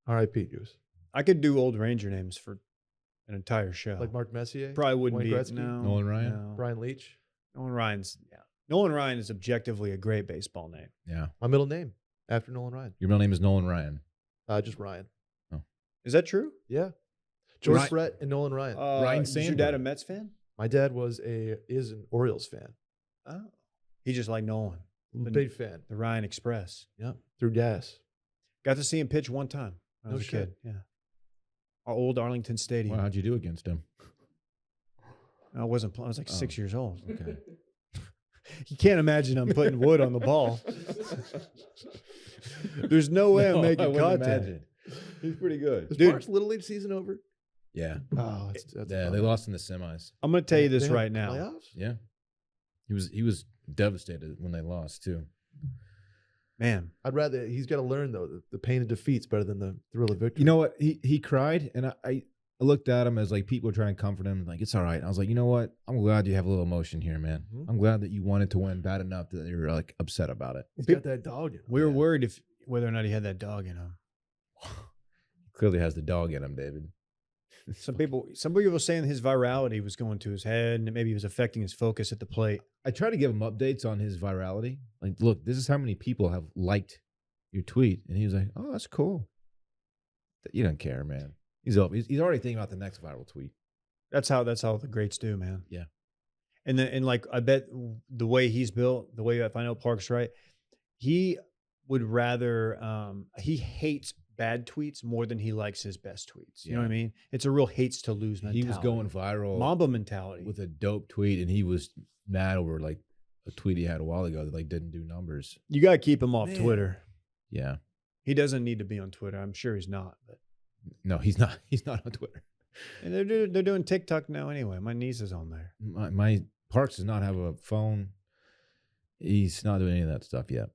R.I.P. Goose. I could do old Ranger names for an entire show. Like Mark Messier. Probably wouldn't Wayne be. Gretzky? No, Nolan Ryan? No. Brian Leach. Nolan Ryan's. Yeah. Nolan Ryan is objectively a great baseball name. Yeah. My middle name after Nolan Ryan. Your middle name is Nolan Ryan. Just Ryan. Is that true? Yeah. George Ryan- Brett and Nolan Ryan. Ryan is your Sandberg. dad a Mets fan? My dad is an Orioles fan. Oh. He just like Nolan. The- Big fan. The Ryan Express. Yeah. Through gas. Got to see him pitch one time when I No was a shit. kid. Yeah. Our old Arlington Stadium. Wow, how'd you do against him? I wasn't playing. I was like 6 years old. Okay. You can't imagine I'm putting wood on the ball. There's no way I'm making contact. He's pretty good. Is Dude. Mark's Little League season over? Yeah. Oh, that's Yeah, a they bummer. lost in the semis. I'm going to tell you They this have right now. Playoffs? Yeah. He was devastated when they lost too. Man, I'd rather he's got to learn though. The pain of defeat's better than the thrill of victory. You know what? He cried, and I looked at him as like people were trying to comfort him, like it's all right. I was like, you know what? I'm glad you have a little emotion here, man. Mhm. I'm glad that you wanted to win bad enough that you're like upset about it. he's got that dog in him. we were Yeah. worried whether or not he had that dog in him. Clearly has the dog in him, David. Some people were saying his virality was going to his head and maybe it was affecting his focus at the plate. I try to give him updates on his virality. Like, look, this is how many people have liked your tweet, and he was like, "Oh, that's cool." You don't care, man. He's already thinking about the next viral tweet. That's how the greats do, man. Yeah. And like I bet the way he's built, the way if I know Park's right, he would rather he hates bad tweets more than he likes his best tweets. You know what I mean? It's a real hates to lose mentality. He was going viral Mamba mentality with a dope tweet, and he was mad over like a tweet he had a while ago that like didn't do numbers. You got to keep him off Twitter. Yeah. He doesn't need to be on Twitter. I'm sure he's not. But no, he's not. He's not on Twitter. And they're doing TikTok now anyway. My niece is on there. My Parks does not have a phone. He's not doing any of that stuff yet.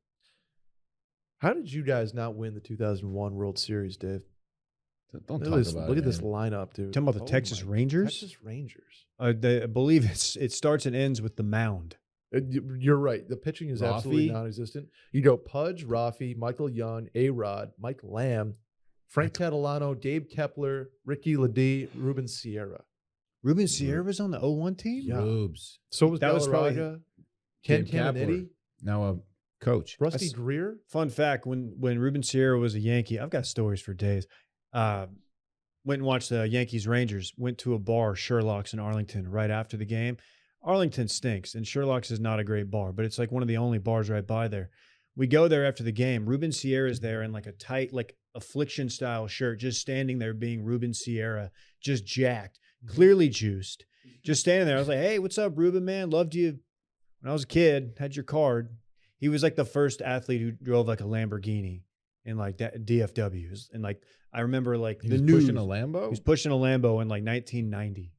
How did you guys not win the 2001 World Series, Dave? Don't Look talk at this, about look it. at this man. lineup, dude. Talking about the Texas Rangers? Texas Rangers. I believe it starts and ends with the mound. You're right. The pitching is absolutely Rafi? non-existent. You go Pudge, Rafi, Michael Young, A-Rod, Mike Lamb, Frank Catalano, Gabe Kepler, Ricky Ledee, Ruben Sierra. Ruben Sierra was on the 01 team? Yeah. Rubes. So was That was probably Galarraga, Ken Gabe Kapler, Caminetti, now a coach. Rusty Greer. Fun fact, when Ruben Sierra was a Yankee, I've got stories for days. Went and watched the Yankees Rangers, went to a bar, Sherlock's in Arlington, right after the game. Arlington stinks, and Sherlock's is not a great bar, but it's like one of the only bars right by there. We go there after the game. Ruben Sierra's there in like a tight, like affliction style shirt, just standing there being Ruben Sierra, just jacked, clearly juiced, just standing there. I was like, "Hey, what's up, Ruben, man? Loved you when I was a kid, had your card." He was like the first athlete who drove like a Lamborghini in like DFWs. And like, I remember like He the was news. pushing a Lambo? He was pushing a Lambo in like 1990.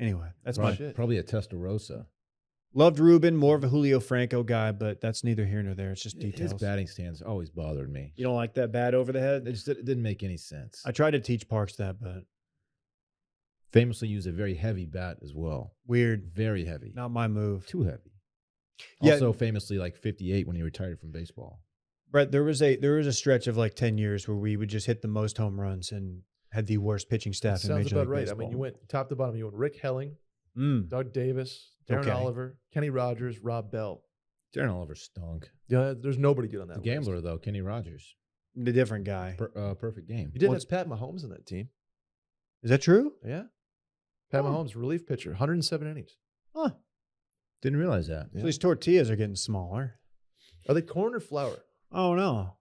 Anyway, that's my shit. Probably a Testarossa. loved Ruben, more of a Julio Franco guy, but that's neither here nor there. It's just His details. batting stance always bothered me. You don't like that bat over the head? It didn't make any sense. I tried to teach Parks that, but Famously used a very heavy bat as well. weird. Very heavy. Not my move. Too heavy. Yeah. Also famously like 58 when he retired from baseball. Brett, there was a stretch of like 10 years where we would just hit the most home runs and had the worst pitching staff in Sounds Major about League right. Baseball. I mean, you went top to bottom. You went Rick Helling, Mm. Doug Davis, Darren Okay. Oliver, Kenny Rogers, Rob Bell. Darren Oliver stunk. Yeah, there's nobody good on The that gambler list. though, Kenny Rogers. The different guy. Perfect game. You did What's- have Pat Mahomes on that team. Is that true? Yeah. Pat Oh. Mahomes, relief pitcher, 107 innings. Huh. Didn't realize that. Yeah. So these tortillas are getting smaller. Are they corn or flour? Oh no.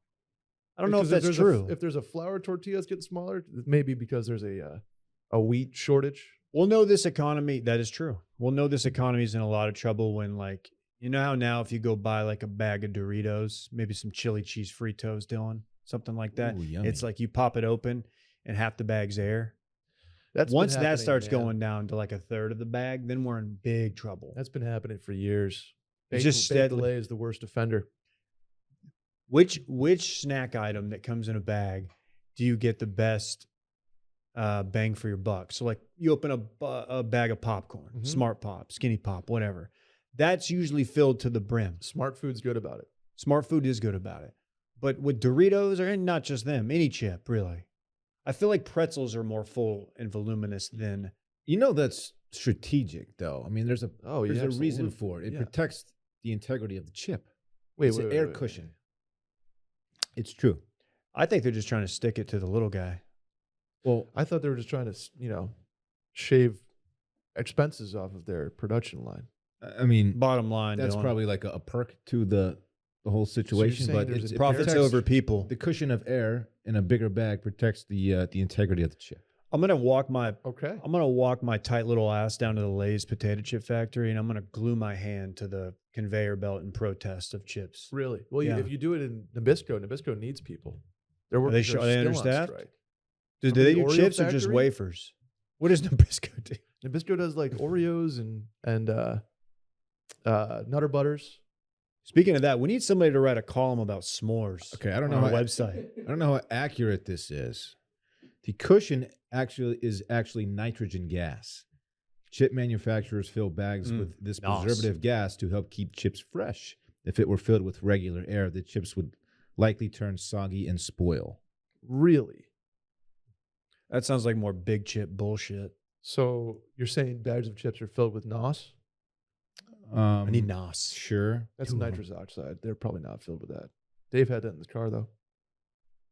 I don't know if Because that's there's true. if there's a flour tortilla that's getting smaller, it may be because there's a wheat shortage. We'll know this economy. That is true. We'll know this economy is in a lot of trouble when, like, you know how now if you go buy like a bag of Doritos, maybe some chili cheese Fritos, Dylan, something like that. Ooh, yummy. It's like you pop it open and half the bag's air. That's been Once that happening, starts man. going down to like a third of the bag, then we're in big trouble. That's been happening for years. It's Baked- just baked steadily- delay is the worst offender. Which snack item that comes in a bag do you get the best bang for your buck? So like you open a bag of popcorn, Mhm. Smart Pop, Skinny Pop, whatever. That's usually filled to the brim. Smart Food's good about it. Smart Food is good about it. But with Doritos, or and not just them, any chip, really. I feel like pretzels are more full and voluminous than You know that's strategic though. I mean, there's a Oh, yeah. there's a reason absolutely. for it. It Yeah. protects the integrity of the chip. Wait, It's wait, an wait, air wait, cushion. It's true. I think they're just trying to stick it to the little guy. Well, I thought they were just trying to, shave expenses off of their production line. I mean, Bottom line, that's Dylan. probably like a perk to the whole situation. saying But there's it's, a it profits protects- over people. The cushion of air in a bigger bag protects the integrity of the chip. I'm gonna walk my tight little ass down to the Lay's potato chip factory, and I'm gonna glue my hand to the conveyor belt in protest of chips. Really? Well, Yeah. if you do it in Nabisco needs people. They're working. they they're sure- are they still on understaffed? strike. Do From they the do Oreo chips or just factory? wafers? What does Nabisco do? Nabisco does like Oreos and Nutter Butters. Speaking of that, we need somebody to write a column about s'mores. Okay, I don't on know our how- website. I don't know how accurate this is. The cushion is actually nitrogen gas. Chip manufacturers fill bags with this nice. preservative gas to help keep chips fresh. If it were filled with regular air, the chips would likely turn soggy and spoil. Really? That sounds like more big chip bullshit. So you're saying bags of chips are filled with NOS? I need NOS. Sure. That's nitrous oxide. They're probably not filled with that. Dave had that in the car though.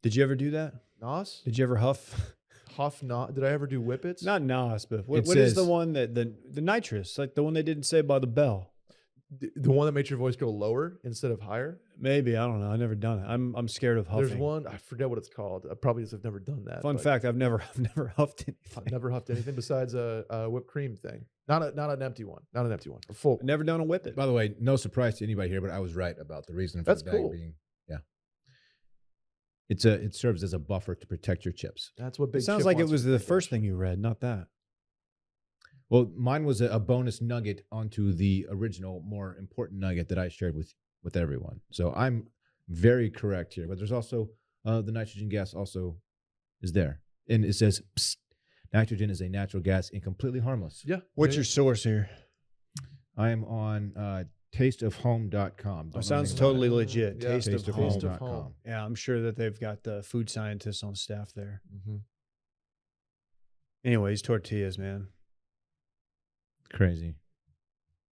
Did you ever do that? NOS? Did you ever huff? Huff NOS? Did I ever do whippets? Not NOS, but It what is the says- one that the nitrous, like the one they didn't say by the bell? The one that makes your voice go lower instead of higher? Maybe, I don't know. I've never done it. I'm scared of huffing. There's one, I forget what it's called. Probably because I've never done that. Fun but fact: I've never huffed anything. I've never huffed anything besides a whipped cream thing. Not an empty one. Not an empty one. A full. I've never done a whippet. By the way, no surprise to anybody here, but I was right about the reason for That's the bag cool. being. Yeah. It serves as a buffer to protect your chips. That's what big. It sounds Chip like it wants was for the big first Dash. thing you read, not that. Well, mine was a bonus nugget onto the original, more important nugget that I shared with everyone. So I'm very correct here. But there's also the nitrogen gas also is there, and it says Psst, nitrogen is a natural gas and completely harmless. Yeah. What's yeah, your source here? I am on tasteofhome.com. Oh, sounds totally legit. Yeah. Taste of home. Taste of home. Yeah, I'm sure that they've got food scientists on staff there. Mm-hmm. Anyways, tortillas, man. Crazy.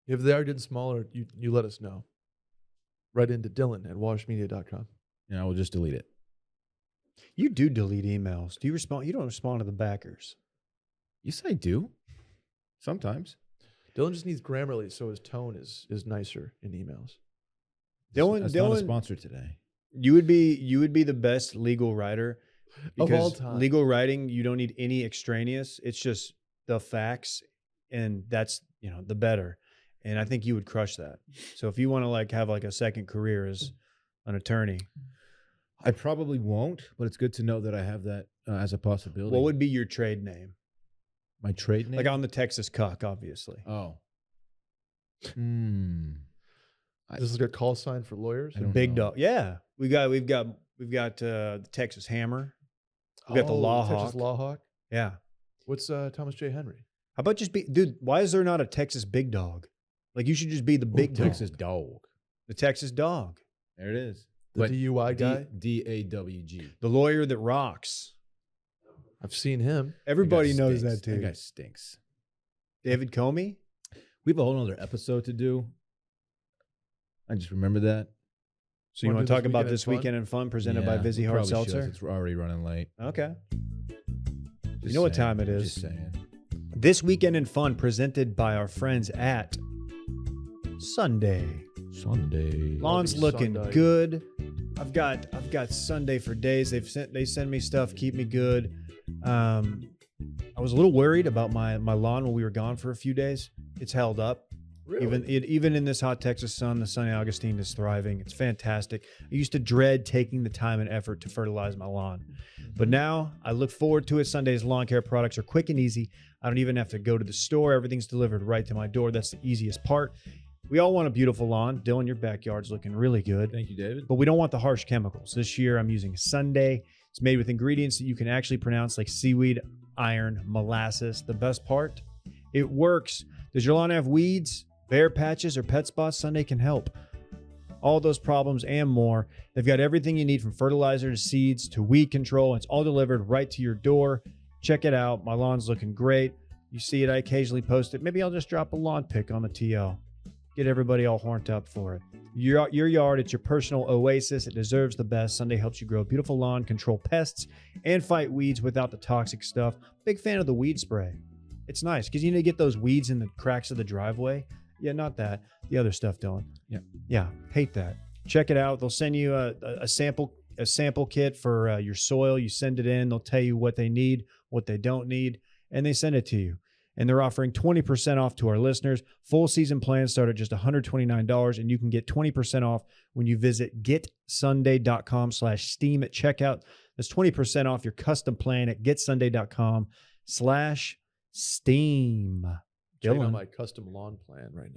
If they are getting smaller, you let us know. Write into Dylan at washmedia.com. Yeah, I will just delete it. You do delete emails. Do you respond? You don't respond to the backers. Yes, I do. Sometimes. Dylan just needs Grammarly, so his tone is nicer in emails. Dylan, That's not a Dylan, sponsor today. you would be the best legal writer Of all because time. legal writing, you don't need any extraneous. It's just the facts, and that's the better. And I think you would crush that. So if you want to have a second career as an attorney, I probably won't, but it's good to know that I have that as a possibility. what would be your trade name? my trade name? Like on the Texas Cuck, obviously. Oh. This is like a call sign for lawyers. I don't Big know. dog. Yeah, we've got the Texas Hammer. We've got the Law Texas Hawk. Law Hawk. Yeah. What's Thomas J. Henry? How about just dude? Why is there not a Texas Big Dog? Like you should just be the big dog. Texas dog. The Texas Dog. There it is. The DUI guy. DAWG. The lawyer that rocks. I've seen him. Everybody That guy knows stinks. that too. That guy stinks. David Comey. We have a whole other episode to do. I just remember that. So you Wanna want do to talk this about weekend in this fun? weekend in fun presented by Yeah, Vizzy we Hard probably should. Seltzer? It's already running late. Okay. Just You know what saying. time it is. Just saying. This weekend in fun presented by our friends at Sunday. Sunday. Lawn's Lovely looking Sunday. good. I've got Sunday for days. They send me stuff, keep me good. I was a little worried about my lawn when we were gone for a few days. It's held up. Really? Even in this hot Texas sun, the Sunny Augustine is thriving. It's fantastic. I used to dread taking the time and effort to fertilize my lawn. But now I look forward to it. Sunday's lawn care products are quick and easy. I don't even have to go to the store. Everything's delivered right to my door. That's the easiest part. We all want a beautiful lawn. Dylan, your backyard's looking really good. Thank you, David. But we don't want the harsh chemicals. This year I'm using Sunday. It's made with ingredients that you can actually pronounce like seaweed, iron, molasses. The best part, it works. Does your lawn have weeds, bare patches, or pet spots? Sunday can help. All those problems and more. They've got everything you need from fertilizer to seeds to weed control. It's all delivered right to your door. Check it out. My lawn's looking great. You see it, I occasionally post it. Maybe I'll just drop a lawn pic on the TL. Get everybody all horned up for it. Your yard, it's your personal oasis. It deserves the best. Sunday helps you grow a beautiful lawn, control pests, and fight weeds without the toxic stuff. Big fan of the weed spray. It's nice because you need to get those weeds in the cracks of the driveway. Yeah, not that. The other stuff, Dylan. Yeah, hate that. Check it out. They'll send you a sample kit for your soil. You send it in. They'll tell you what they need, what they don't need, and they send it to you. And they're offering 20% off to our listeners. Full season plans start at just $129, and you can get 20% off when you visit getsunday.com/steam at checkout. That's 20% off your custom plan at getsunday.com/steam. Checking out Dylan. my custom lawn plan right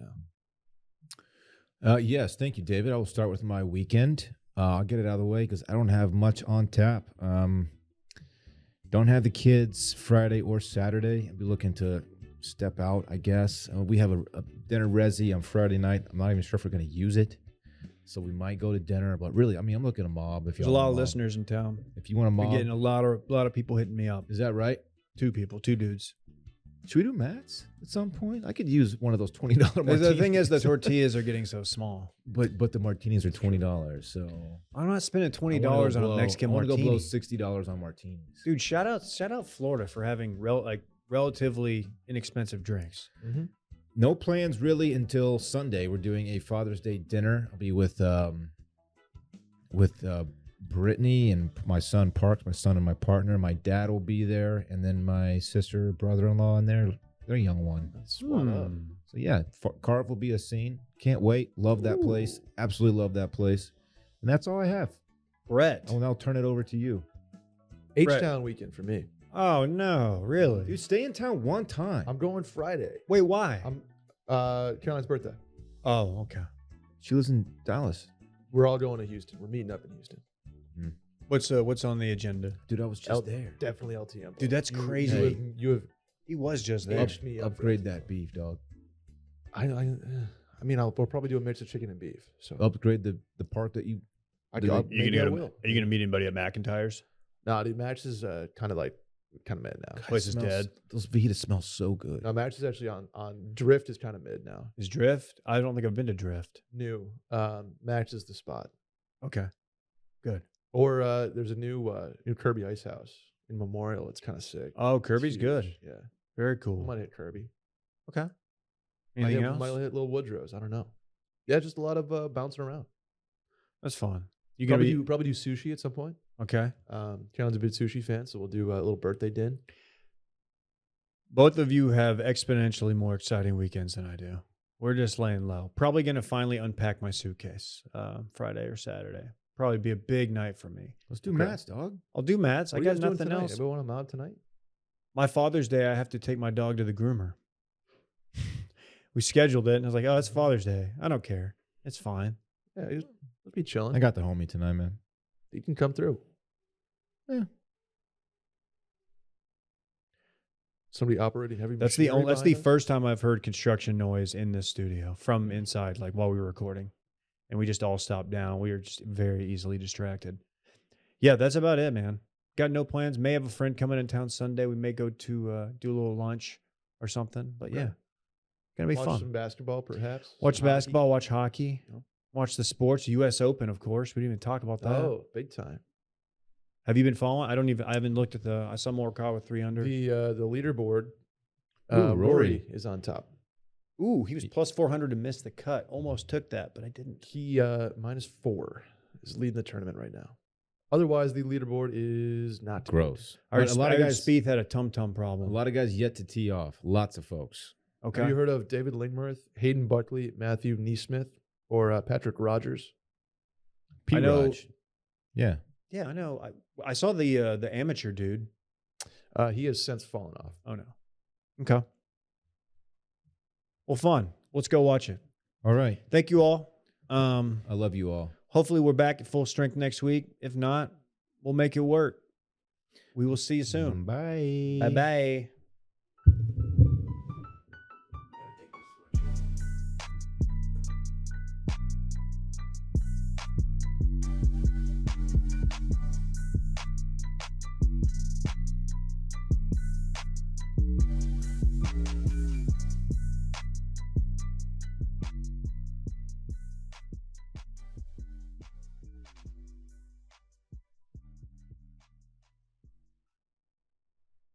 now. Yes, thank you, David. I will start with my weekend. I'll get it out of the way because I don't have much on tap. Don't have the kids Friday or Saturday. I'll be looking to step out, I guess. We have a dinner resi on Friday night. I'm not even sure if we're going to use it. So we might go to dinner, but really, I mean, I'm looking at a mob. If There's you a lot of listeners in town. if you want a We're mob, getting a lot of people hitting me up. is that right? 2 people, 2 dudes. Should we do Matt's at some point? I could use one of those $20 martinis. The thing is, the tortillas are getting so small. but the martinis are $20. So I'm not spending I $20 wanna on go a Mexican I wanna martini. go blow $60 on martinis. Dude, shout out Florida for having relatively inexpensive drinks. Mm-hmm. No plans really until Sunday. We're doing a Father's Day dinner. I'll be with Brittany and my son Parks, my son and my partner. My dad will be there, and then my sister, brother-in-law, and their young one. Swat up. So yeah, Carve will be a scene. Can't wait. Love that place. Absolutely love that place. And that's all I have. Brett. I will now turn it over to you. H-Town weekend for me. Oh no, really? Dude, stay in town one time. I'm going Friday. Wait, why? I'm Caroline's birthday. Oh, okay. She lives in Dallas. We're all going to Houston. We're meeting up in Houston. What's on the agenda? Dude, I was just there. Definitely LTM. Dude, that's crazy. You have He was just there. edged me up. Upgrade that beef, dog. I mean, we'll probably do a mix of chicken and beef. So Upgrade the part that you. maybe I will. Are you gonna meet anybody at McIntyre's? Nah, dude, Match is kind of mid now. Place is dead. Those fajitas smell so good. No, Match is actually on Drift is kind of mid now. Is Drift? I don't think I've been to Drift. New. Match is the spot. Okay, good. Or there's a new Kirby Ice House in Memorial. It's kind of sick. Oh, It's Kirby's huge. good. Yeah. Very I cool. might hit Kirby. Okay. Anything else? Might hit Little Woodrow's. I don't know. Yeah, just a lot of bouncing around. That's fun. You gonna be Probably do sushi at some point. okay? Caroline's a big sushi fan, so we'll do a little birthday din. Both of you have exponentially more exciting weekends than I do. We're just laying low. Probably gonna finally unpack my suitcase Friday or Saturday. Probably be a big night for me. Let's do Okay. Matt's, dog. I'll do Matt's. I What are you got guys doing nothing tonight? else. Everyone want them out tonight? My Father's Day, I have to take my dog to the groomer. We scheduled it, and I was like, "Oh, it's Father's Day. I don't care. It's fine." Yeah, let's be chilling. I got the homie tonight, man. You can come through. Yeah. Somebody operating heavy. That's the machinery only. That's behind the them? first time I've heard construction noise in this studio from inside, like while we were recording, and we just all stopped down. We were just very easily distracted. Yeah, that's about it, man. Got no plans. May have a friend coming in town Sunday. We may go to do a little lunch or something. But yeah, Okay. gonna be Watch fun. some basketball, perhaps. Watch Some hockey. basketball. Watch hockey. Yep. Watch the sports. U.S. Open, of course. We didn't even talk about that. Oh, big time. Have you been following? I haven't looked at the. I saw Morikawa with 3 under. The leaderboard. Ooh, Rory is on top. Ooh, he was plus 400 to miss the cut. Almost took that, but I didn't. He -4 is leading the tournament right now. Otherwise, the leaderboard is not too Gross. I heard, a lot of guys. Spieth had a tum-tum A problem. lot of guys yet to tee off. Lots of folks. good. Okay. Have you heard of David Lingmerth, Hayden Buckley, Matthew Neesmith, or Patrick Rogers? I know- P-Raj. Yeah. Yeah, I know. I saw the amateur dude. He has since fallen off. Oh no. Okay. Well, fun. Let's go watch it. All right. Thank you all. I love you all. Hopefully we're back at full strength next week. If not, we'll make it work. We will see you soon. Bye. Bye bye.